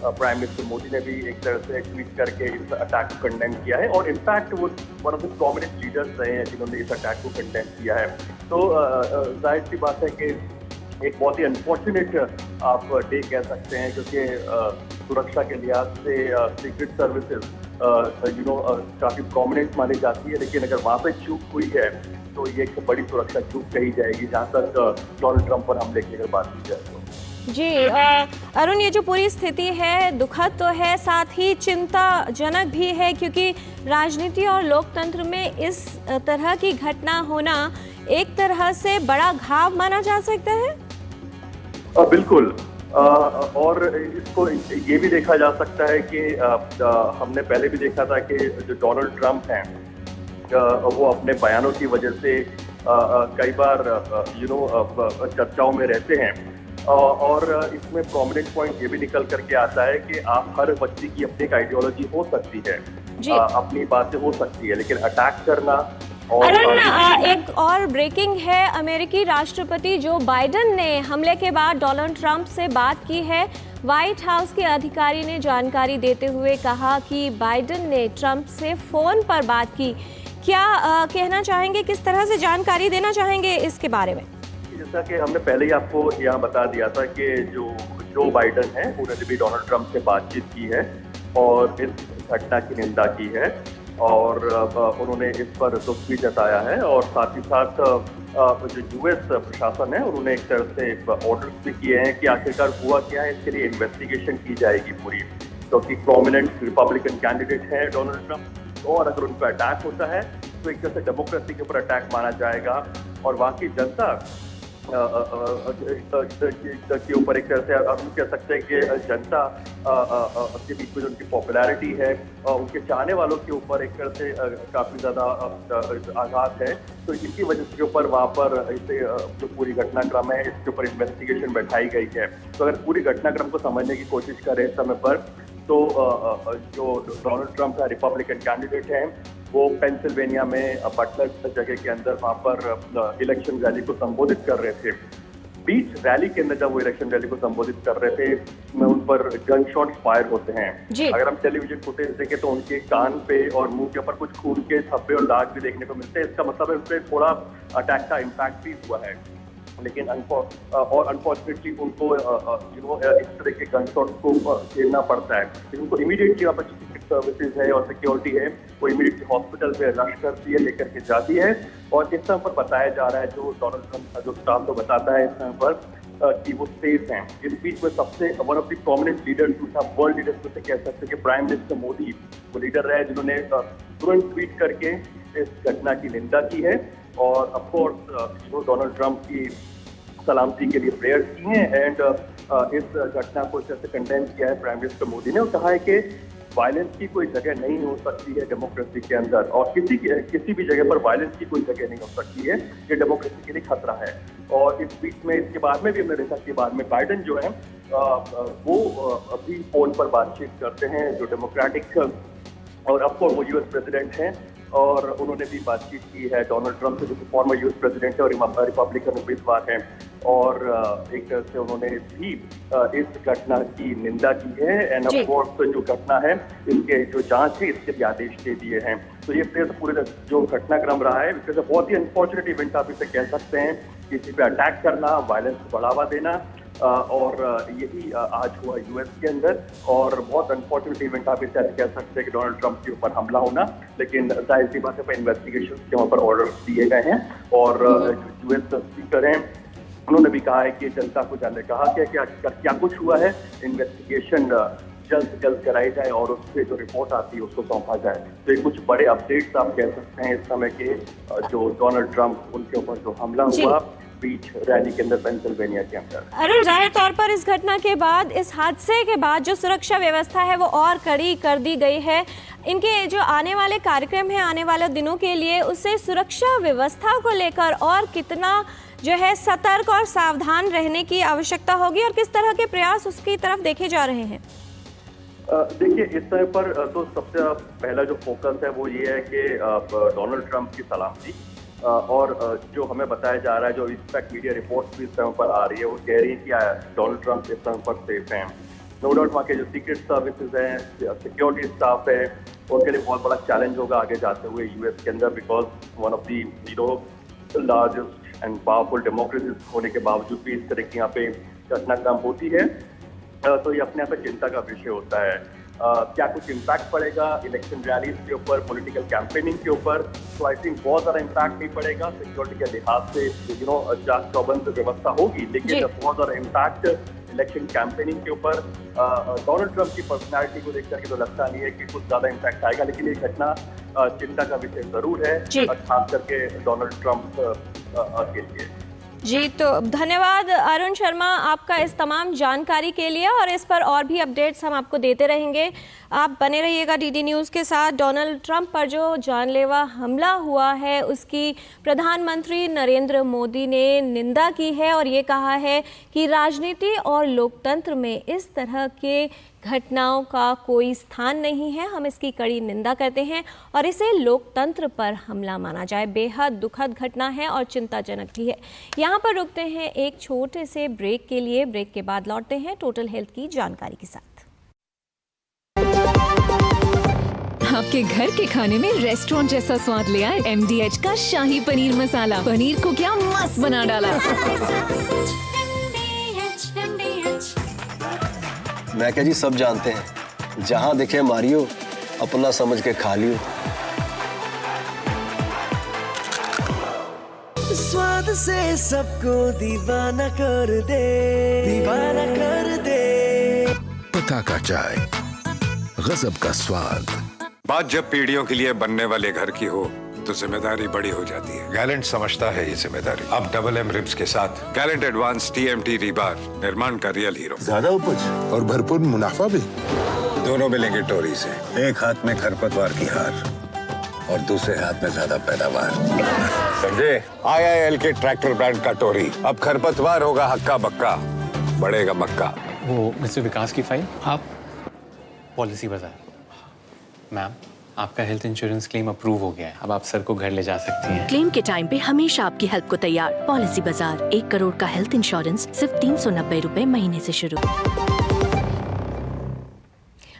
प्राइम मिनिस्टर मोदी ने भी एक तरह से ट्वीट करके इस अटैक को कंडेम किया है और इनफैक्ट वो one of the prominent leaders रहे हैं जिन्होंने इस अटैक को कंडेम किया है। तो जाहिर सी बात है कि एक बहुत ही अनफॉर्चुनेट आप डे कह सकते हैं, क्योंकि सुरक्षा के लिहाज से सीक्रेट सर्विसेज काफ़ी प्रोमिनेंट मानी जाती है, लेकिन अगर वहाँ पे चूक हुई है तो ये एक बड़ी सुरक्षा चूक कही जाएगी जहाँ तक डोनाल्ड ट्रंप पर हमले की अगर बात की जाए तो। जी अरुण, ये जो पूरी स्थिति है दुखद तो है, साथ ही चिंताजनक भी है, क्योंकि राजनीति और लोकतंत्र में इस तरह की घटना होना एक तरह से बड़ा घाव माना जा सकता है। बिल्कुल, और इसको ये भी देखा जा सकता है कि हमने पहले भी देखा था कि जो डोनाल्ड ट्रंप हैं वो अपने बयानों की वजह से कई बार चर्चाओं में रहते हैं और इसमें प्रोमिनेंट पॉइंट ये भी निकल करके आता है कि आप हर व्यक्ति की अपनी एक आइडियोलॉजी हो सकती है, अपनी बातें हो सकती है, लेकिन अटैक करना अरुण, एक और ब्रेकिंग है। अमेरिकी राष्ट्रपति जो बाइडेन ने हमले के बाद डोनाल्ड ट्रंप से बात की है। व्हाइट हाउस के अधिकारी ने जानकारी देते हुए कहा कि बाइडेन ने ट्रंप से फोन पर बात की। क्या कहना चाहेंगे, किस तरह से जानकारी देना चाहेंगे इसके बारे में? जैसा कि हमने पहले ही आपको यहाँ बता दिया था कि जो बाइडेन है उन्होंने भी डोनाल्ड ट्रंप से बातचीत की है और इस घटना की निंदा की है और उन्होंने इस पर दुख भी जताया है और साथ ही साथ जो यूएस प्रशासन है उन्होंने एक तरह से ऑर्डर्स भी किए हैं कि आखिरकार हुआ क्या है, इसके लिए इन्वेस्टिगेशन की जाएगी पूरी, क्योंकि प्रोमिनेंट रिपब्लिकन कैंडिडेट है डोनाल्ड ट्रंप और अगर उन पर अटैक होता है तो एक तरह से डेमोक्रेसी के ऊपर अटैक माना जाएगा और वहाँ की जनता के ऊपर एक तरह से हम कह सकते हैं कि जनता के बीच में जो उनकी पॉपुलैरिटी है उनके चाहने वालों के ऊपर एक तरह से काफ़ी ज़्यादा आघात है। तो इसी वजह से ऊपर वहाँ पर इसे जो पूरी घटनाक्रम है इसके ऊपर इन्वेस्टिगेशन बैठाई गई है। तो अगर पूरी घटनाक्रम को समझने की कोशिश करें इस समय पर तो जो डोनाल्ड ट्रंप का रिपब्लिकन कैंडिडेट है वो पेंसिल्वेनिया में बटलर जगह के अंदर वहाँ पर इलेक्शन रैली को संबोधित कर रहे थे। बीच रैली के अंदर जब वो इलेक्शन रैली को संबोधित कर रहे थे उसमें उन पर गन शॉट फायर होते हैं। अगर हम टेलीविजन फुटेज देखें तो उनके कान पे और मुंह के ऊपर कुछ खून के धब्बे और दाग भी देखने को मिलते हैं। इसका मतलब है उन पर थोड़ा अटैक का इम्पैक्ट भी हुआ है, लेकिन अनफॉर्चुनेटली उनको इस तरह के गन शॉट को झेलना पड़ता है। लेकिन उनको इमीडिएटली वहाँ पर सर्विसेज है और सिक्योरिटी है वो इमीडिएटली हॉस्पिटल पे रश करती है, लेकर के जाती है और इस समय पर बताया जा रहा है जो डोनाल्ड ट्रंप का जो स्टाफ तो बताता है इस समय पर कि वो सेफ हैं। इस बीच में सबसे one of the prominent leaders world leaders में से कह सकते हैं कि प्राइम मिनिस्टर मोदी वो लीडर रहे जिन्होंने तुरंत ट्वीट करके इस घटना की निंदा की है और ऑफकोर्स डोनाल्ड ट्रंप की सलामती के लिए प्रेयर्स की हैं एंड इस घटना को जैसे कंडेम किया है प्राइम मिनिस्टर मोदी ने और कहा है कि वायलेंस की कोई जगह नहीं हो सकती है डेमोक्रेसी के अंदर और किसी भी जगह पर वायलेंस की कोई जगह नहीं हो सकती है, ये डेमोक्रेसी के लिए खतरा है। और इस बीच में इसके बाद में भी हमने देखा कि बाद में बाइडेन जो है वो अभी फोन पर बातचीत करते हैं जो डेमोक्रेटिक और अब वो यूएस प्रेसिडेंट हैं और उन्होंने भी बातचीत की है डोनाल्ड ट्रंप से जो फॉर्मर यूएस प्रेसिडेंट है और रिपब्लिकन उम्मीदवार हैं और एक तरह से उन्होंने भी इस घटना की निंदा की है एंड ऑफ कोर्स जो घटना है इसके जो जांच है इसके भी आदेश दे दिए हैं। तो ये पूरे जो घटनाक्रम रहा है इसके बहुत ही अनफॉर्चुनेट इवेंट आप इसे कह सकते हैं, किसी पे अटैक करना, वायलेंस को बढ़ावा देना और यही आज हुआ यूएस के अंदर और बहुत अनफॉर्चुनेट इवेंट आप इसे कह सकते हैं कि डोनाल्ड ट्रंप के ऊपर हमला होना, लेकिन जाहिर सी बात है पर इन्वेस्टिगेशन के वहाँ पर ऑर्डर दिए गए हैं और यूएस स्पीकर हैं उन्होंने भी कहा है कि जनता को जानने कहा कि क्या कुछ हुआ है, इन्वेस्टिगेशन जल्द से जल्द कराई जाए और उससे जो रिपोर्ट आती है उसको सौंपा जाए। तो ये कुछ बड़े अपडेट्स आप कह सकते हैं इस समय के जो डोनाल्ड ट्रंप उनके ऊपर जो हमला हुआ बीच रैली के अंदर पेंसिल्वेनिया के अंदर। अरुण, जाहिर तौर पर इस घटना के बाद, इस हादसे के बाद जो सुरक्षा व्यवस्था है वो और कड़ी कर दी गई है। इनके जो आने वाले कार्यक्रम है आने वाले दिनों के लिए, उससे सुरक्षा व्यवस्था को लेकर और कितना जो है सतर्क और सावधान रहने की आवश्यकता होगी और किस तरह के प्रयास उसकी तरफ देखे जा रहे हैं? देखिए इस समय पर तो सबसे पहला जो फोकस है वो ये है कि डोनाल्ड ट्रंप की सलामती और जो हमें बताया जा रहा है, जो इस तक मीडिया रिपोर्ट्स भी इस समय पर आ रही है वो कह रही है कि डोनाल्ड ट्रंप इस समय पर सेफ हैं। नो डाउट वहाँ के जो सीक्रेट सर्विसेज हैं, सिक्योरिटी स्टाफ है, उनके लिए बहुत बड़ा चैलेंज होगा आगे जाते हुए यूएस के अंदर, because one of the largest and powerful democracy होने के बावजूद भी इस तरह की यहाँ पे घटनाक्रम होती है तो ये अपने आप में चिंता का विषय होता है। क्या कुछ इम्पैक्ट पड़ेगा इलेक्शन रैलीज के ऊपर, पॉलिटिकल कैंपेनिंग के ऊपर? तो आई थिंक बहुत ज़्यादा इम्पैक्ट नहीं पड़ेगा सिक्योरिटी के लिहाज से, जांच चौबंद व्यवस्था होगी, लेकिन बहुत ज़्यादा इम्पैक्ट इलेक्शन कैंपेनिंग के ऊपर डोनाल्ड ट्रंप की पर्सनैलिटी को देख करके तो लगता नहीं है कि कुछ ज़्यादा इम्पैक्ट आएगा, लेकिन ये घटना चिंता का विषय ज़रूर है खास करके डोनाल्ड ट्रंप के लिए। जी, तो धन्यवाद अरुण शर्मा आपका इस तमाम जानकारी के लिए और इस पर और भी अपडेट्स हम आपको देते रहेंगे। आप बने रहिएगा डीडी न्यूज़ के साथ। डोनाल्ड ट्रंप पर जो जानलेवा हमला हुआ है उसकी प्रधानमंत्री नरेंद्र मोदी ने निंदा की है और ये कहा है कि राजनीति और लोकतंत्र में इस तरह के घटनाओं का कोई स्थान नहीं है। हम इसकी कड़ी निंदा करते हैं और इसे लोकतंत्र पर हमला माना जाए। बेहद दुखद घटना है और चिंताजनक भी है। यहाँ पर रुकते हैं एक छोटे से ब्रेक के लिए। ब्रेक के बाद लौटते हैं टोटल हेल्थ की जानकारी के साथ। आपके घर के खाने में रेस्टोरेंट जैसा स्वाद ले आए MDH का शाही पनीर मसाला। पनीर को क्या मस्त बना डाला। मैं क्या जी, सब जानते हैं, जहाँ दिखे मारियो, अपना समझ के खा लियो। स्वाद से सबको दीवाना कर दे, दीवाना कर दे। पता का चाय, गजब का स्वाद। बात जब पीढ़ियों के लिए बनने वाले घर की हो तो जिम्मेदारी बड़ी हो जाती है। गैलेंट समझता है ये जिम्मेदारी। अब MM रिब्स के साथ गैलेंट एडवांस TMT रीबार निर्माण का रियल हीरो। ज्यादा उपज और भरपूर मुनाफा भी। दोनों मिलेंगे टोरी से। एक हाथ में खरपतवार की हार और दूसरे हाथ में ज्यादा पैदावार। समझे? IIL के ट्रैक्टर ब्रांड का टोरी। अब खरपतवार होगा हक्का बक्का, बढ़ेगा मक्का। वो मिस्टर विकास की फाइल आप पॉलिसी बाजार। मैम, आपका हेल्थ इंश्योरेंस क्लेम अप्रूव हो गया है। अब आप सर को घर ले जा सकती हैं। क्लेम के टाइम पे हमेशा आपकी हेल्प को तैयार। पॉलिसी बाजार, 1 करोड़ का हेल्थ इंश्योरेंस सिर्फ 390 रुपए महीने से शुरू।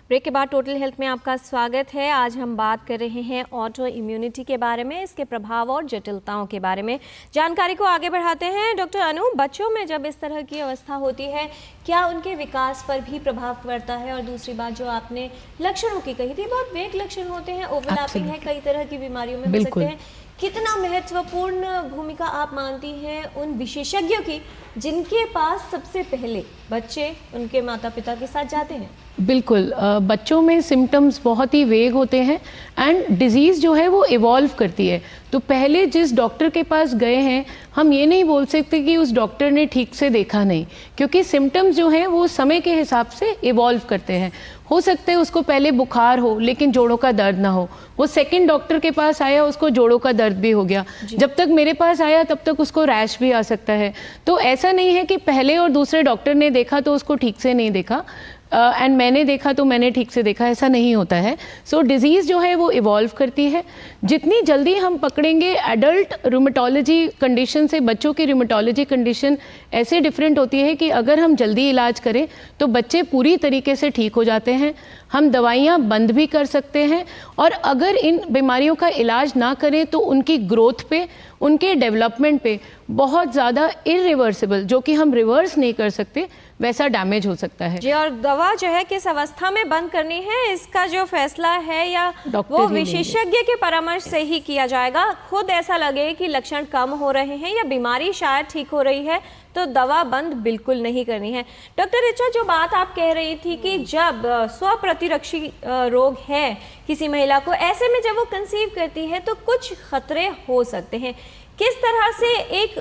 ब्रेक के बाद टोटल हेल्थ में आपका स्वागत है। आज हम बात कर रहे हैं ऑटो इम्यूनिटी के बारे में, इसके प्रभाव और जटिलताओं के बारे में। जानकारी को आगे बढ़ाते हैं। डॉक्टर अनु, बच्चों में जब इस तरह की अवस्था होती है, क्या उनके विकास पर भी प्रभाव पड़ता है? और दूसरी बात जो आपने लक्षणों की कही थी, बहुत वेग लक्षण होते हैं, ओवरलैपिंग है, कई तरह की बीमारियों में हो सकते हैं। कितना महत्वपूर्ण भूमिका आप मानती हैं उन विशेषज्ञों की जिनके पास सबसे पहले बच्चे उनके माता पिता के साथ जाते हैं? बिल्कुल, बच्चों में सिम्टम्स बहुत ही वेग होते हैं एंड डिजीज़ जो है वो इवॉल्व करती है। तो पहले जिस डॉक्टर के पास गए हैं, हम ये नहीं बोल सकते कि उस डॉक्टर ने ठीक से देखा नहीं, क्योंकि सिम्टम्स जो हैं वो समय के हिसाब से इवॉल्व करते हैं। हो सकता है उसको पहले बुखार हो लेकिन जोड़ों का दर्द ना हो, वो सेकंड डॉक्टर के पास आया, उसको जोड़ों का दर्द भी हो गया। जब तक मेरे पास आया तब तक उसको रैश भी आ सकता है। तो ऐसा नहीं है कि पहले और दूसरे डॉक्टर ने देखा तो उसको ठीक से नहीं देखा एंड मैंने देखा तो मैंने ठीक से देखा, ऐसा नहीं होता है। सो डिज़ीज़ जो है वो इवॉल्व करती है। जितनी जल्दी हम पकड़ेंगे, एडल्ट रूमेटोलॉजी कंडीशन से बच्चों की रूमेटोलॉजी कंडीशन ऐसे डिफरेंट होती है कि अगर हम जल्दी इलाज करें तो बच्चे पूरी तरीके से ठीक हो जाते हैं। हम दवाइयाँ बंद भी कर सकते हैं और अगर इन बीमारियों का इलाज ना करें तो उनकी ग्रोथ पे, उनके डेवलपमेंट पे बहुत ज़्यादा इरिवर्सिबल, जो कि हम रिवर्स नहीं कर सकते, वैसा डैमेज हो सकता है। जी, और दवा जो है किस अवस्था में बंद करनी है, इसका जो फैसला है या वो विशेषज्ञ के परामर्श से ही किया जाएगा। खुद ऐसा लगे कि लक्षण कम हो रहे हैं या बीमारी शायद ठीक हो रही है तो दवा बंद बिल्कुल नहीं करनी है। डॉक्टर रिचा, जो बात आप कह रही थी कि जब स्वप्रतिरक्षी रोग है किसी महिला को, ऐसे में जब वो कंसीव करती है तो कुछ खतरे हो सकते हैं, किस तरह से एक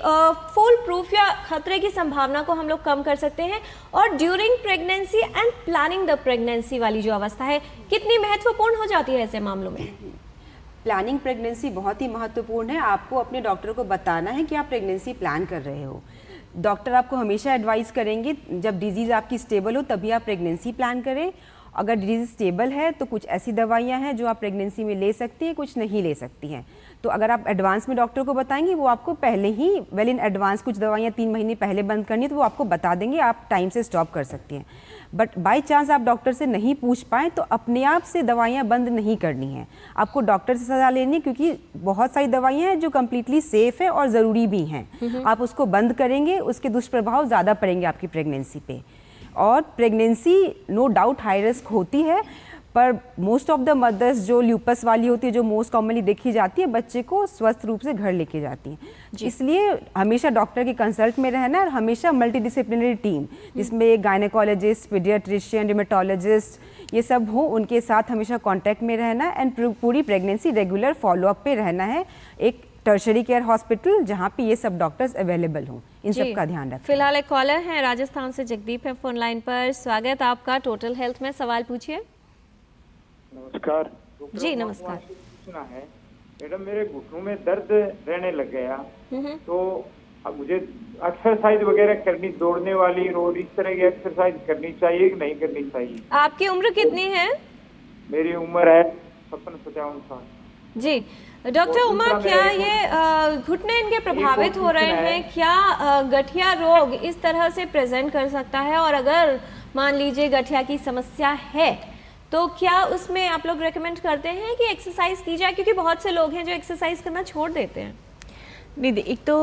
फुल प्रूफ या खतरे की संभावना को हम लोग कम कर सकते हैं? और during pregnancy and planning the pregnancy वाली जो अवस्था है, कितनी महत्वपूर्ण हो जाती है ऐसे मामलों में? प्लानिंग प्रेगनेंसी बहुत ही महत्वपूर्ण है। आपको अपने डॉक्टर को बताना है कि आप प्रेगनेंसी प्लान कर रहे हो। डॉक्टर आपको हमेशा एडवाइस करेंगे जब डिजीज़ आपकी स्टेबल हो तभी आप प्रेगनेंसी प्लान करें। अगर डिजीज़ स्टेबल है तो कुछ ऐसी दवाइयाँ हैं जो आप प्रेगनेंसी में ले सकती हैं, कुछ नहीं ले सकती हैं। तो अगर आप एडवांस में डॉक्टर को बताएंगे, वो आपको पहले ही वेल इन एडवांस कुछ दवाइयाँ 3 महीने पहले बंद करनी है तो वो आपको बता देंगे, आप टाइम से स्टॉप कर सकती हैं। बट बाय चांस आप डॉक्टर से नहीं पूछ पाएँ तो अपने आप से दवाइयाँ बंद नहीं करनी है, आपको डॉक्टर से सलाह लेनी है, क्योंकि बहुत सारी दवाइयाँ हैं जो कम्प्लीटली सेफ़ है और ज़रूरी भी हैं। आप उसको बंद करेंगे, उसके दुष्प्रभाव ज़्यादा पड़ेंगे आपकी प्रेगनेंसी पे। और pregnancy no doubt high risk होती है, पर मोस्ट ऑफ द मदर्स जो ल्यूपस वाली होती है, जो मोस्ट कॉमनली देखी जाती है, बच्चे को स्वस्थ रूप से घर लेके जाती हैं। इसलिए हमेशा डॉक्टर के कंसल्ट में रहना और हमेशा मल्टीडिसिप्लिनरी टीम, जिसमें गायनेकोलॉजिस्ट, पीडियाट्रिशियन, रिमेटोलॉजिस्ट, ये सब हो, उनके साथ हमेशा कांटेक्ट में रहना एंड पूरी प्रेगनेंसी रेगुलर फॉलोअप पे रहना है। एक टर्शरी केयर हॉस्पिटल जहाँ पे ये सब डॉक्टर्स अवेलेबल हों, इन सब का ध्यान रखें। फिलहाल एक कॉलर हैं राजस्थान से, जगदीप है फोन लाइन पर। स्वागत आपका टोटल हेल्थ में, सवाल पूछिए। नमस्कार जी, नमस्कार। पूछना है मैडम, मेरे घुटनों में दर्द रहने लग गया, तो अब मुझे एक्सरसाइज वगैरह करनी, दौड़ने वाली रोज इस तरह की एक्सरसाइज करनी चाहिए कि नहीं करनी चाहिए? आपकी उम्र कितनी है? मेरी उम्र है 55 साल। जी डॉक्टर उमा, क्या ये घुटने इनके प्रभावित हो रहे हैं? क्या गठिया रोग इस तरह से प्रेजेंट कर सकता है? और अगर मान लीजिए गठिया की समस्या है तो क्या उसमें आप लोग रेकमेंड करते हैं कि एक्सरसाइज की जाए? क्योंकि बहुत से लोग हैं जो एक्सरसाइज करना छोड़ देते हैं। नहीं, एक तो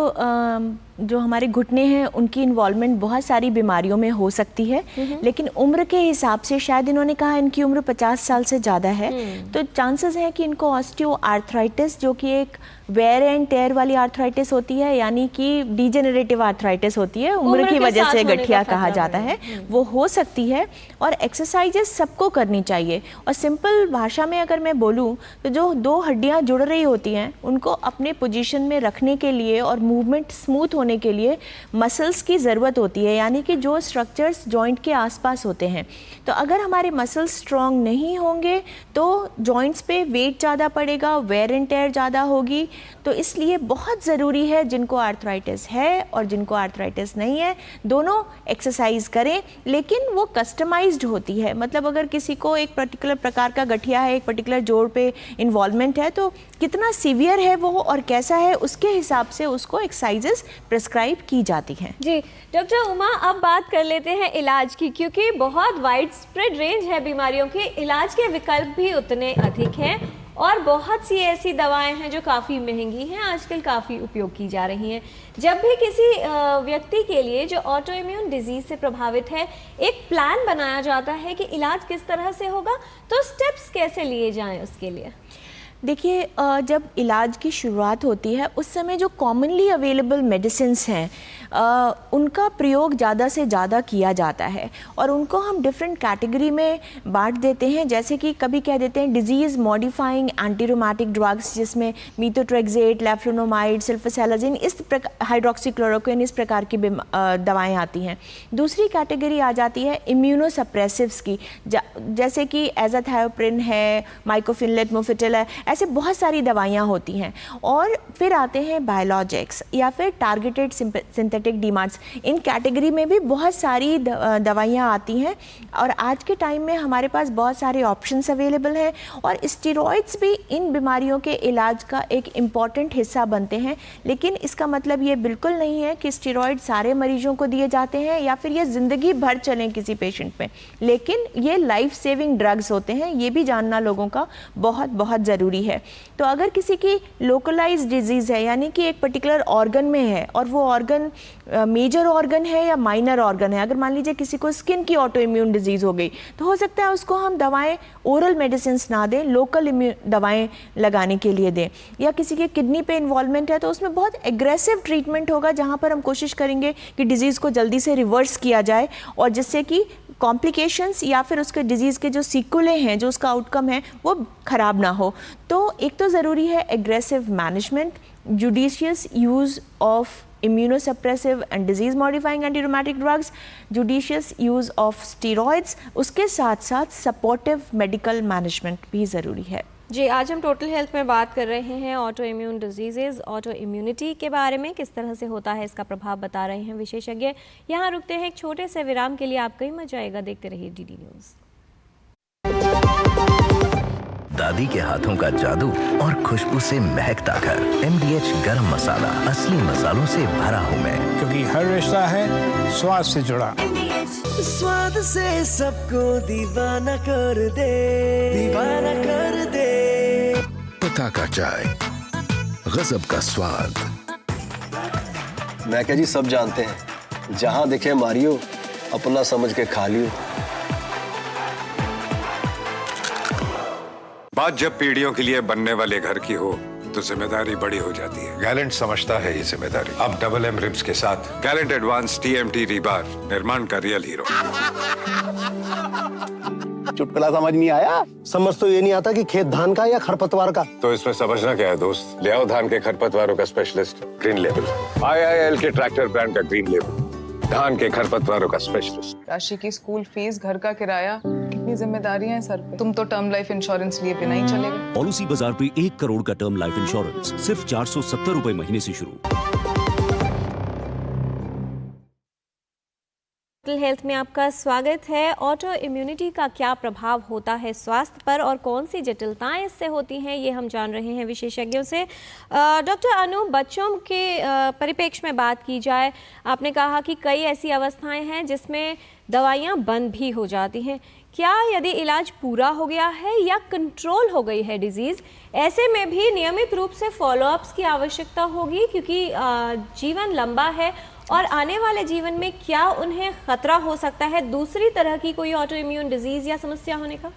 जो हमारे घुटने हैं उनकी इन्वॉल्वमेंट बहुत सारी बीमारियों में हो सकती है, लेकिन उम्र के हिसाब से शायद इन्होंने कहा इनकी उम्र 50 साल से ज़्यादा है, तो चांसेस हैं कि इनको ऑस्टियोआर्थराइटिस, जो कि एक वेयर एंड टेयर वाली आर्थराइटिस होती है, यानी कि डीजेनरेटिव आर्थराइटिस होती है, उम्र की वजह से गठिया कहा जाता है, वो हो सकती है। और एक्सरसाइजेस सबको करनी चाहिए। और सिंपल भाषा में अगर मैं बोलूँ तो जो दो हड्डियाँ जुड़ रही होती हैं उनको अपने पोजीशन में रखने के लिए और मूवमेंट स्मूथ होने के लिए मसल्स की ज़रूरत होती है, यानी कि जो स्ट्रक्चर्स जॉइंट के आसपास होते हैं। तो अगर हमारे मसल्स स्ट्रॉन्ग नहीं होंगे तो जॉइंट्स पे वेट ज़्यादा पड़ेगा, वेयर एंड टेयर ज़्यादा होगी। तो इसलिए बहुत ज़रूरी है जिनको आर्थराइटिस है और जिनको आर्थराइटिस नहीं है, दोनों एक्सरसाइज करें, लेकिन वो कस्टमाइज्ड होती है। मतलब अगर किसी को एक पर्टिकुलर प्रकार का गठिया है, एक पर्टिकुलर जोड़ पे इन्वॉल्वमेंट है, तो कितना सीवियर है वो और कैसा है उसके हिसाब से उसको एक्सरसाइजेस प्रिस्क्राइब की जाती हैं। जी डॉक्टर उमा, अब बात कर लेते हैं इलाज की, क्योंकि बहुत वाइड स्प्रेड रेंज है बीमारियों के, इलाज के विकल्प भी उतने अधिक हैं और बहुत सी ऐसी दवाएं हैं जो काफ़ी महंगी हैं, आजकल काफ़ी उपयोग की जा रही हैं। जब भी किसी व्यक्ति के लिए जो ऑटो इम्यून डिजीज़ से प्रभावित है एक प्लान बनाया जाता है कि इलाज किस तरह से होगा, तो स्टेप्स कैसे लिए जाएं उसके लिए? देखिए, जब इलाज की शुरुआत होती है उस समय जो कॉमनली अवेलेबल मेडिसिन्स हैं उनका प्रयोग ज़्यादा से ज़्यादा किया जाता है और उनको हम डिफरेंट कैटेगरी में बांट देते हैं। जैसे कि कभी कह देते हैं disease modifying anti rheumatic drugs, जिसमें मीथोट्रेक्सेट, लेफ्लोनोमाइड, सल्फोसेलाजिन, इस प्रकार हाइड्रोक्सीक्लोरोक्विन, इस प्रकार की दवाएँ आती हैं। दूसरी कैटेगरी आ जाती है इम्यूनोसप्रेसिव्स की, जैसे कि एजाथायोप्रिन है, माइकोफिनलेट, मोफिटिल है, ऐसे बहुत सारी दवाइयाँ होती हैं। और फिर आते हैं बायोलॉजिक्स या फिर टारगेटेड सिंथेटिक डीमार्ट्स, इन कैटेगरी में भी बहुत सारी दवाइयाँ आती हैं और आज के टाइम में हमारे पास बहुत सारे ऑप्शंस अवेलेबल हैं। और स्टेरॉइड्स भी इन बीमारियों के इलाज का एक इम्पॉर्टेंट हिस्सा बनते हैं, लेकिन इसका मतलब ये बिल्कुल नहीं है कि स्टेरॉइड सारे मरीजों को दिए जाते हैं या फिर ये ज़िंदगी भर चलें किसी पेशेंट में, लेकिन ये लाइफ सेविंग ड्रग्स होते हैं, ये भी जानना लोगों का बहुत बहुत ज़रूरी है। तो अगर किसी की लोकलाइज्ड डिजीज़ है, यानी कि एक पर्टिकुलर ऑर्गन में है और वो ऑर्गन मेजर ऑर्गन है या माइनर ऑर्गन है, अगर मान लीजिए किसी को स्किन की ऑटो इम्यून डिजीज़ हो गई, तो हो सकता है उसको हम दवाएं ओरल मेडिसिन ना दें, लोकल दवाएं लगाने के लिए दें। या किसी के किडनी पे इन्वॉल्वमेंट है तो उसमें बहुत एग्रेसिव ट्रीटमेंट होगा, जहां पर हम कोशिश करेंगे कि डिजीज़ को जल्दी से रिवर्स किया जाए और जिससे कि कॉम्प्लिकेशंस या फिर उसके डिजीज़ के जो सीक्वलें हैं, जो उसका आउटकम है, वो ख़राब ना हो। तो एक तो ज़रूरी है aggressive management, judicious use of immunosuppressive and disease modifying anti-rheumatic drugs, judicious use of steroids, उसके साथ साथ सपोर्टिव मेडिकल मैनेजमेंट भी ज़रूरी है। जी, आज हम टोटल हेल्थ में बात कर रहे हैं auto immune diseases, auto immunity के बारे में, किस तरह से होता है इसका प्रभाव बता रहे हैं विशेषज्ञ। यहाँ रुकते हैं एक छोटे से विराम के लिए, आपका ही मजा आएगा, देखते रहिए डीडी न्यूज़। दादी के हाथों का जादू और खुशबू से महकता घर, MDH गरम मसाला, असली मसालों से भरा हूँ मैं, क्योंकि हर रिश्ता है स्वाद से जुड़ा। स्वाद से सबको दीवाना कर दे, दीवाना कर दे। पता का चाय, गजब का स्वाद। मैं क्या जी, सब जानते हैं, जहां दिखे मारियो, अपना समझ के खा लियो। बात जब पीढ़ियों के लिए बनने वाले घर की हो तो जिम्मेदारी बड़ी हो जाती है। गैलेंट समझता है ये जिम्मेदारी। अब डबल M रिब्स के साथ गैलेंट एडवांस TMT रीबार, निर्माण का रियल हीरो। चुटकुला समझ नहीं आया? समझ तो ये नहीं आता कि खेत धान का या खरपतवार का। तो इसमें समझना क्या है दोस्त? ले आओ धान के खरपतवारों का स्पेशलिस्ट ग्रीन लेबल। IIL के ट्रैक्टर ब्रांड का ग्रीन लेबल, धान के खरपतवारों का स्पेशलिस्ट। राशि की स्कूल फीस, घर का किराया, कितनी जिम्मेदारियां हैं सर पे। तुम तो टर्म लाइफ इंश्योरेंस लिए बिना ही चलेगा। पॉलिसी बाजार पे 1 करोड़ का टर्म लाइफ इंश्योरेंस सिर्फ 470 रुपए महीने से शुरू। मेंटल हेल्थ में आपका स्वागत है। ऑटो इम्यूनिटी का क्या प्रभाव होता है स्वास्थ्य पर और कौन सी जटिलताएं इससे होती हैं, ये हम जान रहे हैं विशेषज्ञों से। डॉक्टर अनु, बच्चों के परिप्रेक्ष्य में बात की जाए, आपने कहा कि कई ऐसी अवस्थाएं हैं जिसमें दवाइयाँ बंद भी हो जाती हैं। क्या यदि इलाज पूरा हो गया है या कंट्रोल हो गई है डिजीज़, ऐसे में भी नियमित रूप से फॉलोअप्स की आवश्यकता होगी, क्योंकि जीवन लंबा है और आने वाले जीवन में क्या उन्हें खतरा हो सकता है दूसरी तरह की कोई ऑटो इम्यून डिजीज़ या समस्या होने का?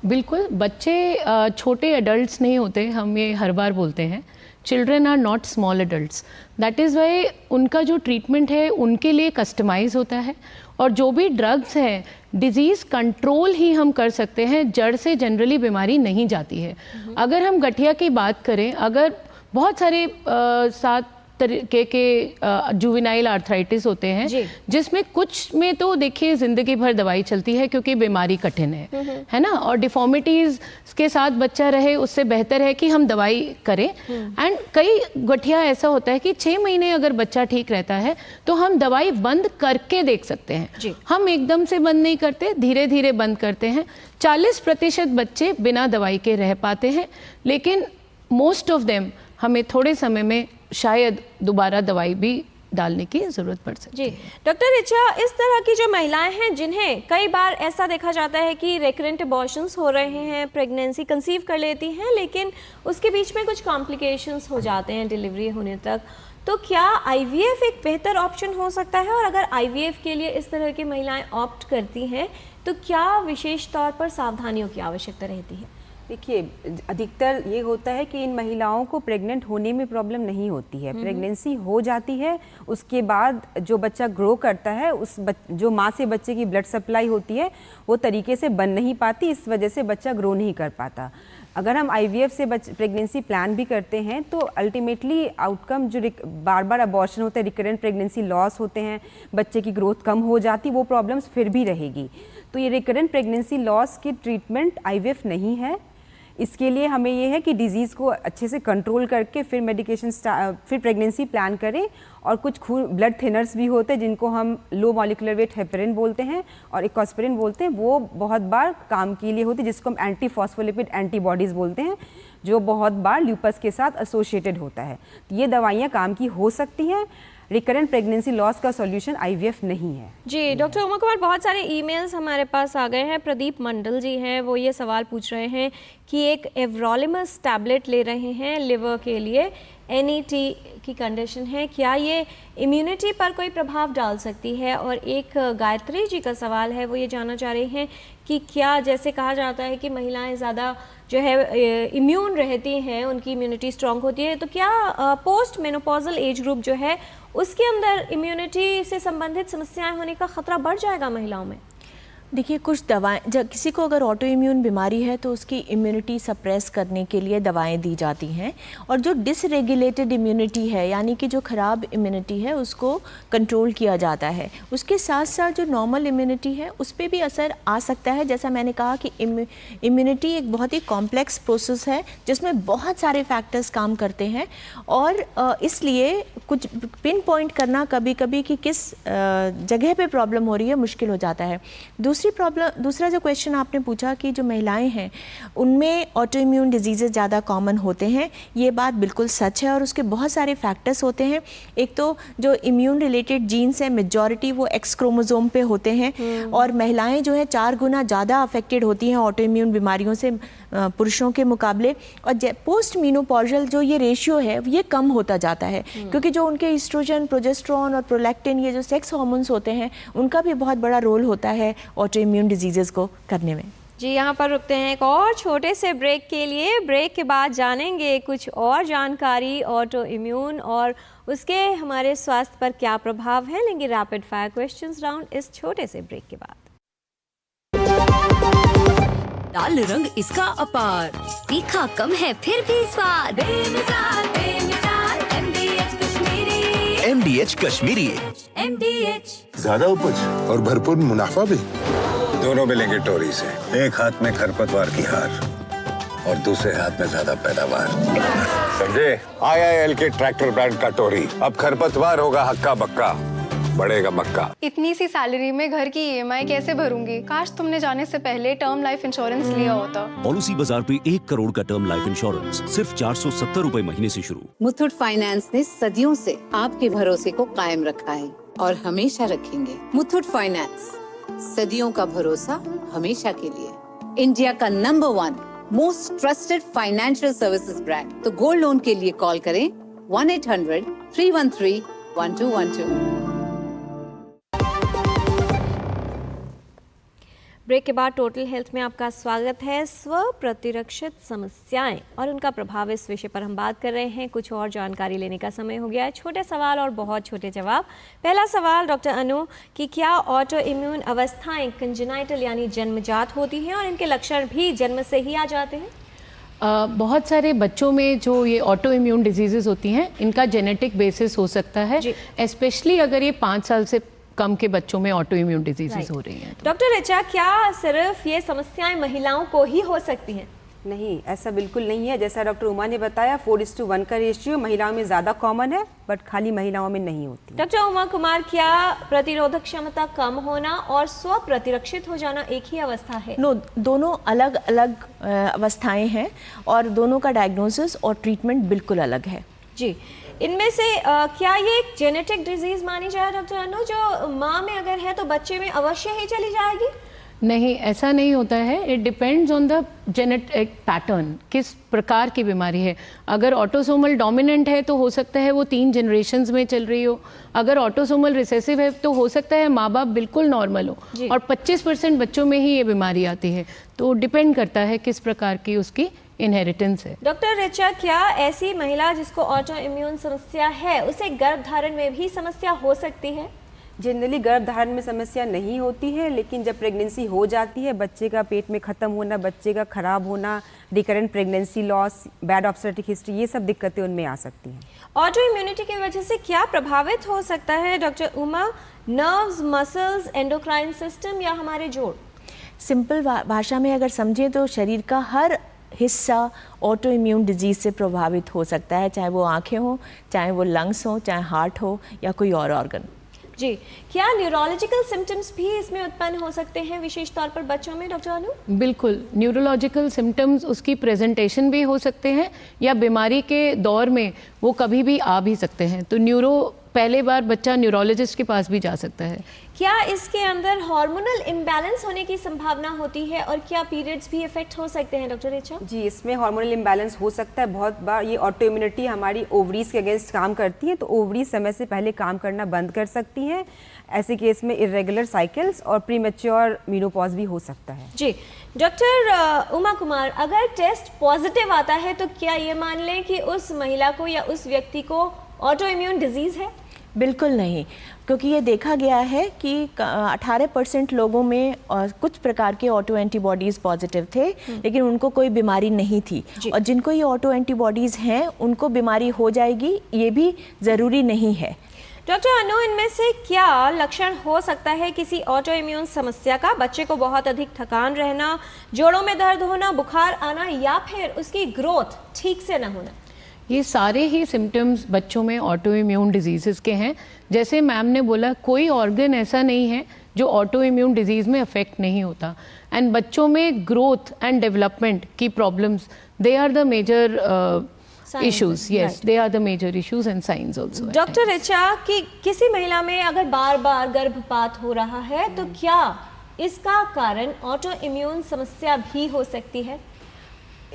बिल्कुल, बच्चे छोटे एडल्ट्स नहीं होते, हम ये हर बार बोलते हैं। Children are not small adults, that is why उनका जो ट्रीटमेंट है उनके लिए कस्टमाइज होता है। और जो भी ड्रग्स हैं, डिज़ीज़ कंट्रोल ही हम कर सकते हैं, जड़ से जनरली बीमारी नहीं जाती है। अगर हम गठिया की बात करें, अगर बहुत सारे 7 तरीके के जुवेनाइल आर्थराइटिस होते हैं, जिसमें कुछ में तो देखिए ज़िंदगी भर दवाई चलती है क्योंकि बीमारी कठिन है ना, और डिफॉर्मिटीज़ के साथ बच्चा रहे उससे बेहतर है कि हम दवाई करें। एंड कई गठिया ऐसा होता है कि 6 महीने अगर बच्चा ठीक रहता है तो हम दवाई बंद करके देख सकते हैं। हम एकदम से बंद नहीं करते, धीरे धीरे बंद करते हैं। 40% बच्चे बिना दवाई के रह पाते हैं, लेकिन मोस्ट ऑफ देम हमें थोड़े समय में शायद दोबारा दवाई भी डालने की ज़रूरत पड़ सकती है। जी डॉक्टर ऋचा, इस तरह की जो महिलाएं हैं जिन्हें कई बार ऐसा देखा जाता है कि रिकरेंट अबॉर्शंस हो रहे हैं, प्रेगनेंसी कंसीव कर लेती हैं लेकिन उसके बीच में कुछ कॉम्प्लिकेशंस हो जाते हैं डिलीवरी होने तक, तो क्या IVF एक बेहतर ऑप्शन हो सकता है? और अगर IVF के लिए इस तरह की महिलाएं ऑप्ट करती हैं तो क्या विशेष तौर पर सावधानियों की आवश्यकता रहती है? देखिए, अधिकतर ये होता है कि इन महिलाओं को प्रेग्नेंट होने में प्रॉब्लम नहीं होती है। प्रेगनेंसी हो जाती है, उसके बाद जो बच्चा ग्रो करता है, जो माँ से बच्चे की ब्लड सप्लाई होती है वो तरीके से बन नहीं पाती, इस वजह से बच्चा ग्रो नहीं कर पाता। अगर हम IVF से प्रेगनेंसी प्लान भी करते हैं तो अल्टीमेटली आउटकम जो बार बार अबॉर्शन होते हैं, रिकरेंट प्रेगनेंसी लॉस होते हैं, बच्चे की ग्रोथ कम हो जाती, वो प्रॉब्लम्स फिर भी रहेगी। तो ये रिकरेंट प्रेगनेंसी लॉस की ट्रीटमेंट IVF नहीं है। इसके लिए हमें ये है कि डिजीज़ को अच्छे से कंट्रोल करके फिर मेडिकेशन फिर प्रेगनेंसी प्लान करें। और कुछ ब्लड थिनर्स भी होते हैं जिनको हम लो मॉलिक्यूलर वेट हेपरिन बोलते हैं और इकोस्पिरिन बोलते हैं, वो बहुत बार काम के लिए होते हैं, जिसको हम एंटी फॉस्फोलिपिड एंटीबॉडीज़ बोलते हैं, जो बहुत बार ल्यूपस के साथ एसोसिएटेड होता है। ये दवाइयाँ काम की हो सकती हैं। रिकरेंट प्रेगनेंसी लॉस का सॉल्यूशन IVF नहीं है। जी डॉक्टर उमा कुमार, बहुत सारे ईमेल्स हमारे पास आ गए हैं। प्रदीप मंडल जी हैं, वो ये सवाल पूछ रहे हैं कि एक एवरोलिमस टैबलेट ले रहे हैं लिवर के लिए, NET की कंडीशन है, क्या ये इम्यूनिटी पर कोई प्रभाव डाल सकती है? और एक गायत्री जी का सवाल है, वो ये जानना चाह रही हैं कि क्या, जैसे कहा जाता है कि महिलाएं ज़्यादा जो है इम्यून रहती हैं, उनकी इम्यूनिटी स्ट्रॉन्ग होती है, तो क्या पोस्ट मेनोपॉजल एज ग्रुप जो है उसके अंदर इम्यूनिटी से संबंधित समस्याएं होने का खतरा बढ़ जाएगा महिलाओं में? देखिए, कुछ दवाएं, जब किसी को अगर ऑटो इम्यून बीमारी है तो उसकी इम्यूनिटी सप्रेस करने के लिए दवाएं दी जाती हैं, और जो डिसरेगुलेटेड इम्यूनिटी है यानी कि जो ख़राब इम्यूनिटी है उसको कंट्रोल किया जाता है। उसके साथ साथ जो नॉर्मल इम्यूनिटी है उस पर भी असर आ सकता है। जैसा मैंने कहा कि इम्यूनिटी एक बहुत ही कॉम्प्लेक्स प्रोसेस है जिसमें बहुत सारे फैक्टर्स काम करते हैं, और इसलिए कुछ पिन पॉइंट करना कभी कभी कि किस जगह पे प्रॉब्लम हो रही है मुश्किल हो जाता है। दूसरा जो क्वेश्चन आपने पूछा कि जो महिलाएं हैं उनमें ऑटो इम्यून डिजीज़ेस ज़्यादा कॉमन होते हैं, ये बात बिल्कुल सच है, और उसके बहुत सारे फैक्टर्स होते हैं। एक तो जो इम्यून रिलेटेड जीन्स हैं, मेजॉरिटी वो एक्स क्रोमोसोम पे होते हैं, और महिलाएं जो है 4 गुना ज़्यादा अफेक्टेड होती हैं ऑटो इम्यून बीमारियों से पुरुषों के मुकाबले। और पोस्ट मीनोपॉजल जो ये रेशियो है ये कम होता जाता है, क्योंकि जो उनके ईस्ट्रोजन, प्रोजेस्टेरोन और प्रोलैक्टिन, ये जो सेक्स हार्मोन्स होते हैं, उनका भी बहुत बड़ा रोल होता है ऑटो इम्यून डिजीज़ेस को करने में। जी यहाँ पर रुकते हैं एक और छोटे से ब्रेक के लिए। ब्रेक के बाद जानेंगे कुछ और जानकारी ऑटो इम्यून और उसके हमारे स्वास्थ्य पर क्या प्रभाव है। लेंगे रैपिड फायर क्वेश्चंस राउंड इस छोटे से ब्रेक के बाद। लाल रंग इसका अपार, तीखा कम है फिर भी स्वाद, बेमिसाल बेमिसाल MDH Kashmiri. MDH Kashmiri. MDH ज्यादा उपज और भरपूर मुनाफा भी, दोनों मिलेंगे टोरी से। एक हाथ में खरपतवार की हार और दूसरे हाथ में ज्यादा पैदावार। समझे? IIL के ट्रैक्टर ब्रांड का टोरी अब खरपतवार होगा हक्का बक्का बढ़ेगा मक्का। इतनी सी सैलरी में घर की EMI कैसे भरूंगी? काश तुमने जाने से पहले टर्म लाइफ इंश्योरेंस लिया होता। पॉलिसी बाजार पे 1 करोड़ का टर्म लाइफ इंश्योरेंस सिर्फ 470 रुपए महीने से शुरू। मुथूट फाइनेंस ने सदियों से आपके भरोसे को कायम रखा है और हमेशा रखेंगे। मुथूट फाइनेंस, सदियों का भरोसा हमेशा के लिए। इंडिया का number 1 most trusted financial services brand. तो गोल्ड लोन के लिए कॉल करें 1-800-313-1212। ब्रेक के बाद टोटल हेल्थ में आपका स्वागत है। स्व प्रतिरक्षित समस्याएं और उनका प्रभाव, इस विषय पर हम बात कर रहे हैं। कुछ और जानकारी लेने का समय हो गया है। छोटे सवाल और बहुत छोटे जवाब। पहला सवाल डॉक्टर अनु कि क्या ऑटो इम्यून अवस्थाएं कंजेनाइटल यानी जन्मजात होती हैं और इनके लक्षण भी जन्म से ही आ जाते हैं? बहुत सारे बच्चों में जो ये ऑटो इम्यून डिजीजेस होती हैं, इनका जेनेटिक बेसिस हो सकता है, स्पेशली अगर ये 5 साल से कम के बच्चों में ऑटो इम्यून डिजीजेस हो रही हैं। डॉक्टर ऋचा, क्या सिर्फ ये समस्याएं महिलाओं को ही हो सकती हैं? नहीं, ऐसा बिल्कुल नहीं है। जैसा डॉक्टर उमा ने बताया 4:1 का रेशियो महिलाओं में ज़्यादा कॉमन है, बट खाली महिलाओं में नहीं होती। डॉक्टर उमा कुमार, क्या प्रतिरोधक क्षमता कम होना और स्व प्रतिरक्षित हो जाना एक ही अवस्था है? नो, दोनों अलग अलग अवस्थाएं हैं और दोनों का डायग्नोसिस और ट्रीटमेंट बिल्कुल अलग है। जी, इनमें से क्या ये एक जेनेटिक डिजीज मानी जाए डॉक्टर अनु, जो माँ में अगर है तो बच्चे में अवश्य ही चली जाएगी? नहीं, ऐसा नहीं होता है। It depends on the genetic pattern, किस प्रकार की बीमारी है। अगर ऑटोसोमल डोमिनेंट है तो हो सकता है वो 3 जनरेशन्स में चल रही हो। अगर ऑटोसोमल रिसेसिव है तो हो सकता है माँ बाप बिल्कुल नॉर्मल हो और 25% बच्चों में ही ये बीमारी आती है। तो डिपेंड करता है किस प्रकार की उसकी इनहेरिटेंस है। डॉक्टर ऋचा, क्या ऐसी महिला जिसको ऑटो इम्यून समस्या है उसे गर्भधारण में भी समस्या हो सकती है? जनरली गर्भधारण में समस्या नहीं होती है, लेकिन जब प्रेगनेंसी हो जाती है, बच्चे का पेट में ख़त्म होना, बच्चे का ख़राब होना, recurrent pregnancy loss, bad obstetric history, ये सब दिक्कतें उनमें आ सकती हैं। ऑटो इम्यूनिटी की वजह से क्या प्रभावित हो सकता है doctor Uma? Nerves, muscles, endocrine system या हमारे जोड़? सिंपल भाषा में अगर समझें तो शरीर का हर हिस्सा ऑटो इम्यून डिजीज़ से प्रभावित हो सकता है, चाहे वो आँखें हो, चाहे वो लंग्स हो, चाहे हार्ट हो या कोई और ऑर्गन। जी, क्या न्यूरोलॉजिकल सिम्टम्स भी इसमें उत्पन्न हो सकते हैं, विशेष तौर पर बच्चों में डॉक्टर अनु? बिल्कुल, न्यूरोलॉजिकल सिम्टम्स उसकी प्रेजेंटेशन भी हो सकते हैं या बीमारी के दौर में वो कभी भी आ भी सकते हैं। तो पहले बार बच्चा न्यूरोलॉजिस्ट के पास भी जा सकता है। क्या इसके अंदर हार्मोनल इम्बैलेंस होने की संभावना होती है और क्या पीरियड्स भी इफेक्ट हो सकते हैं डॉक्टर ऋचा? जी, इसमें हार्मोनल इम्बैलेंस हो सकता है। बहुत बार ये ऑटो इम्यूनिटी हमारी ओवरीज के अगेंस्ट काम करती है, तो ओवरीज समय से पहले काम करना बंद कर सकती हैं। ऐसे केस में इरेगुलर साइकिल्स और प्रीमेच्योर मेनोपॉज भी हो सकता है। जी, डॉक्टर उमा कुमार, अगर टेस्ट पॉजिटिव आता है तो क्या ये मान लें कि उस महिला को या उस व्यक्ति को ऑटो इम्यून डिजीज़ है? बिल्कुल नहीं, क्योंकि ये देखा गया है कि 18% लोगों में कुछ प्रकार के ऑटो एंटीबॉडीज़ पॉजिटिव थे, लेकिन उनको कोई बीमारी नहीं थी। और जिनको ये ऑटो एंटीबॉडीज़ हैं उनको बीमारी हो जाएगी, ये भी ज़रूरी नहीं है। डॉक्टर अनु, इनमें से क्या लक्षण हो सकता है किसी ऑटो इम्यून समस्या का? बच्चे को बहुत अधिक थकान रहना, जोड़ों में दर्द होना, बुखार आना या फिर उसकी ग्रोथ ठीक से न होना? ये सारे ही सिम्टम्स बच्चों में ऑटो इम्यून डिजीज़ के हैं। जैसे मैम ने बोला, कोई ऑर्गन ऐसा नहीं है जो ऑटो इम्यून डिजीज़ में अफेक्ट नहीं होता। एंड बच्चों में ग्रोथ एंड डेवलपमेंट की problems, they are the major issues. Yes, they are the major issues and signs also. Doctor Richa, कि किसी महिला में अगर बार बार गर्भपात हो रहा है तो क्या इसका कारण ऑटो इम्यून समस्या भी हो सकती है?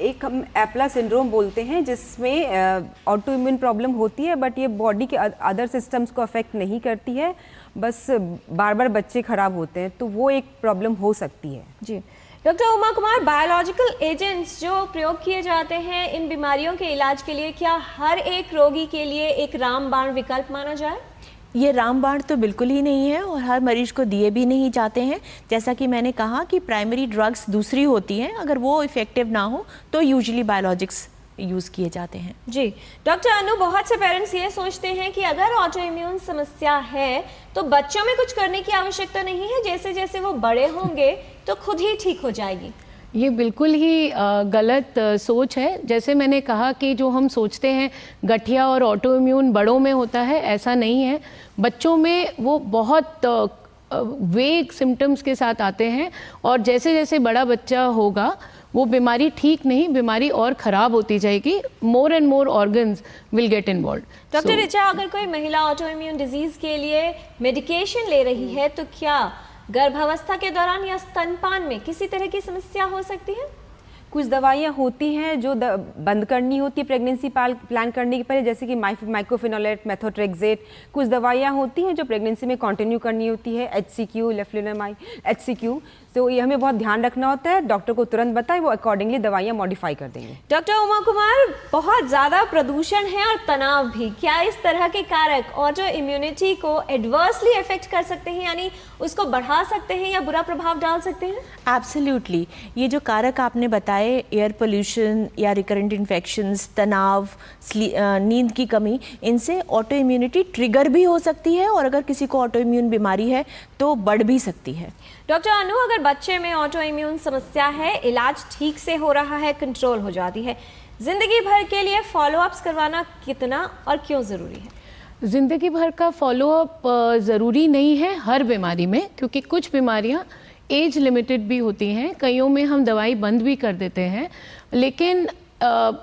एक हम एप्ला सिंड्रोम बोलते हैं, जिसमें ऑटो इम्यून प्रॉब्लम होती है, बट ये बॉडी के अदर सिस्टम्स को अफेक्ट नहीं करती है, बस बार बार बच्चे खराब होते हैं, तो वो एक प्रॉब्लम हो सकती है। जी, doctor Uma Kumar, biological agents जो प्रयोग किए जाते हैं इन बीमारियों के इलाज के लिए, क्या हर एक रोगी के लिए एक रामबाण विकल्प माना जाए? ये रामबाण तो बिल्कुल ही नहीं है और हर मरीज को दिए भी नहीं जाते हैं। जैसा कि मैंने कहा कि प्राइमरी ड्रग्स दूसरी होती हैं, अगर वो इफ़ेक्टिव ना हो तो यूजुअली बायोलॉजिक्स यूज़ किए जाते हैं। जी, डॉक्टर अनु, बहुत से पेरेंट्स ये सोचते हैं कि अगर ऑटो इम्यून समस्या है तो बच्चों में कुछ करने की आवश्यकता नहीं है, जैसे जैसे वो बड़े होंगे तो खुद ही ठीक हो जाएगी। ये बिल्कुल ही गलत सोच है। जैसे मैंने कहा कि जो हम सोचते हैं गठिया और ऑटो इम्यून बड़ों में होता है, ऐसा नहीं है। बच्चों में वो बहुत वेग सिम्टम्स के साथ आते हैं और जैसे जैसे बड़ा बच्चा होगा वो बीमारी ठीक नहीं, बीमारी और ख़राब होती जाएगी। More and more organs will get involve. Doctor Richa, अगर कोई महिला ऑटो इम्यून डिजीज़ के लिए मेडिकेशन ले रही है तो क्या गर्भावस्था के दौरान या स्तनपान में किसी तरह की समस्या हो सकती है? कुछ दवाइयाँ होती हैं जो बंद करनी होती है प्रेगनेंसी प्लान करने के पहले, जैसे कि माइक्रोफिनोलेट, मेथोट्रेक्सेट। कुछ दवाइयाँ होती हैं जो प्रेगनेंसी में कंटिन्यू करनी होती है, HCQ, लेफ्लुनामाइड, HCQ। तो ये हमें बहुत ध्यान रखना होता है, डॉक्टर को तुरंत बताएं, वो अकॉर्डिंगली दवाइयाँ मॉडिफाई कर देंगे। डॉक्टर उमा कुमार, बहुत ज़्यादा प्रदूषण है और तनाव भी, क्या इस तरह के कारक ऑटो इम्यूनिटी को एडवर्सली इफेक्ट कर सकते हैं, यानी उसको बढ़ा सकते हैं या बुरा प्रभाव डाल सकते हैं? एब्सोल्युटली। ये जो कारक आपने बताए, एयर पोल्यूशन या रिकरेंट इन्फेक्शंस, तनाव, नींद की कमी, इनसे ऑटो इम्यूनिटी ट्रिगर भी हो सकती है और अगर किसी को ऑटो इम्यून बीमारी है तो बढ़ भी सकती है। डॉक्टर अनु, अगर बच्चे में ऑटो इम्यून समस्या है, इलाज ठीक से हो रहा है, कंट्रोल हो जाती है, जिंदगी भर के लिए फॉलोअप्स करवाना कितना और क्यों ज़रूरी है? ज़िंदगी भर का फॉलोअप ज़रूरी नहीं है हर बीमारी में, क्योंकि कुछ बीमारियां एज लिमिटेड भी होती हैं, कईयों में हम दवाई बंद भी कर देते हैं, लेकिन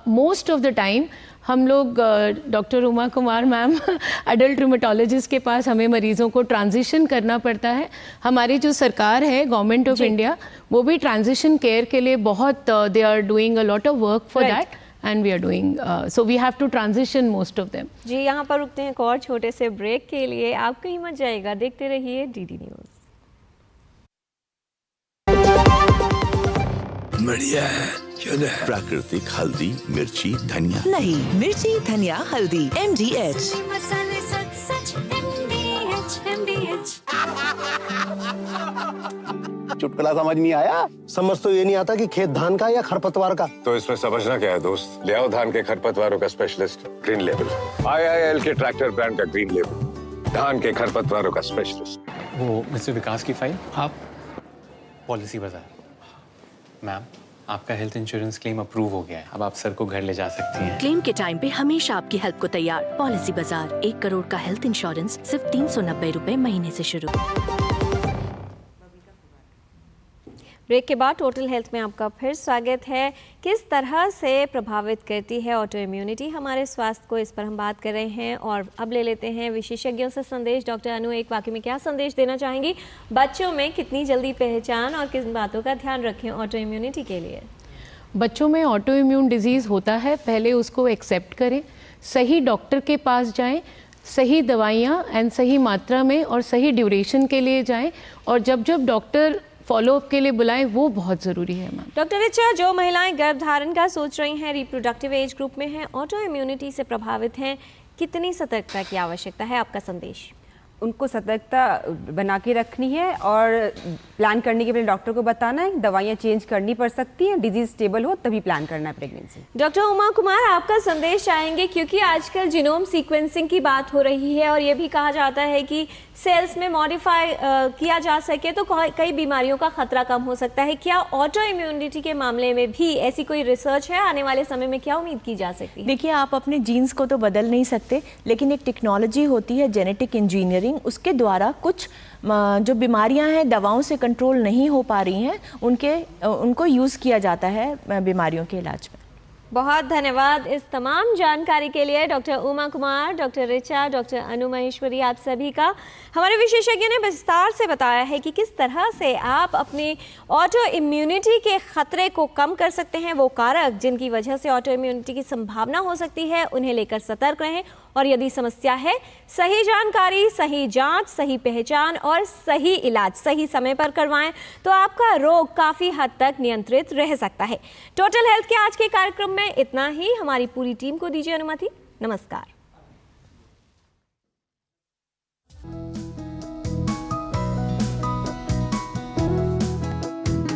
मोस्ट ऑफ द टाइम हम लोग doctor Uma Kumar ma'am adult rheumatologist के पास हमें मरीज़ों को ट्रांजिशन करना पड़ता है। हमारी जो सरकार है, गवर्नमेंट ऑफ इंडिया, वो भी ट्रांजिशन केयर के लिए बहुत they are doing a lot of work for that and we are doing, so we have to transition most of them. जी, यहाँ पर रुकते हैं एक और छोटे से ब्रेक के लिए। आप कहीं मत जाइएगा, देखते रहिए DD न्यूज़। बढ़िया है, प्राकृतिक हल्दी, मिर्ची, धनिया। नहीं, मिर्ची, धनिया, हल्दी, MDH। चुटकुला समझ नहीं आया? समझ तो ये नहीं आता कि खेत धान का या खरपतवार का। तो इसमें समझना क्या है दोस्त? ले आओ धान के खरपतवारों का स्पेशलिस्ट, ग्रीन लेबल। IIL के ट्रैक्टर ब्रांड का ग्रीन लेबल, धान के खरपतवारों का स्पेशलिस्ट। वो मिस्टर विकास की फाइल आप पॉलिसी बाजार। मैम, आपका हेल्थ इंश्योरेंस क्लेम अप्रूव हो गया है, अब आप सर को घर ले जा सकती हैं। क्लेम के टाइम पे हमेशा आपकी हेल्प को तैयार। पॉलिसी बाजार, 1 करोड़ का हेल्थ इंश्योरेंस सिर्फ 390 रुपए महीने से शुरू। ब्रेक के बाद टोटल हेल्थ में आपका फिर स्वागत है। किस तरह से प्रभावित करती है ऑटो इम्यूनिटी हमारे स्वास्थ्य को, इस पर हम बात कर रहे हैं। और अब ले लेते हैं विशेषज्ञों से संदेश। डॉक्टर अनु, एक वाकई में क्या संदेश देना चाहेंगी? बच्चों में कितनी जल्दी पहचान और किन बातों का ध्यान रखें ऑटो इम्यूनिटी के लिए? बच्चों में ऑटो इम्यून डिजीज़ होता है, पहले उसको एक्सेप्ट करें, सही डॉक्टर के पास जाएं, सही दवाइयाँ एंड सही मात्रा में और सही ड्यूरेशन के लिए जाएं, और जब जब डॉक्टर फॉलोअप के लिए बुलाएं, वो बहुत ज़रूरी है। मैम, डॉक्टर ऋचा, जो महिलाएं गर्भधारण का सोच रही हैं, रिप्रोडक्टिव एज ग्रुप में हैं, ऑटो इम्यूनिटी से प्रभावित हैं, कितनी सतर्कता की आवश्यकता है? आपका संदेश? उनको सतर्कता बना के रखनी है और प्लान करने के पहले डॉक्टर को बताना है। दवाइयाँ चेंज करनी पड़ सकती हैं, डिजीज स्टेबल हो तभी प्लान करना है प्रेगनेंसी। डॉक्टर उमा कुमार, आपका संदेश चाहेंगे, क्योंकि आजकल जीनोम सीक्वेंसिंग की बात हो रही है और ये भी कहा जाता है कि सेल्स में मॉडिफाई किया जा सके तो कई बीमारियों का खतरा कम हो सकता है। क्या ऑटो इम्यूनिटी के मामले में भी ऐसी कोई रिसर्च है? आने वाले समय में क्या उम्मीद की जा सकती है? देखिए, आप अपने जीन्स को तो बदल नहीं सकते, लेकिन एक टेक्नोलॉजी होती है जेनेटिक इंजीनियरिंग, उसके द्वारा कुछ जो बीमारियां हैं दवाओं से कंट्रोल नहीं हो पा रही हैं, उनको यूज़ किया जाता है बीमारियों के इलाज में। बहुत धन्यवाद इस तमाम जानकारी के लिए doctor Uma Kumar, doctor Richa, doctor Anu Maheshwari, आप सभी का। हमारे विशेषज्ञ ने विस्तार से बताया है कि किस तरह से आप अपनी ऑटो इम्यूनिटी के खतरे को कम कर सकते हैं। वो कारक जिनकी वजह से ऑटो इम्यूनिटी की संभावना हो सकती है, उन्हें लेकर सतर्क रहें, और यदि समस्या है, सही जानकारी, सही जांच, सही पहचान और सही इलाज सही समय पर करवाएं तो आपका रोग काफ़ी हद तक नियंत्रित रह सकता है। टोटल हेल्थ के आज के कार्यक्रम में इतना ही। हमारी पूरी टीम को दीजिए अनुमति। नमस्कार।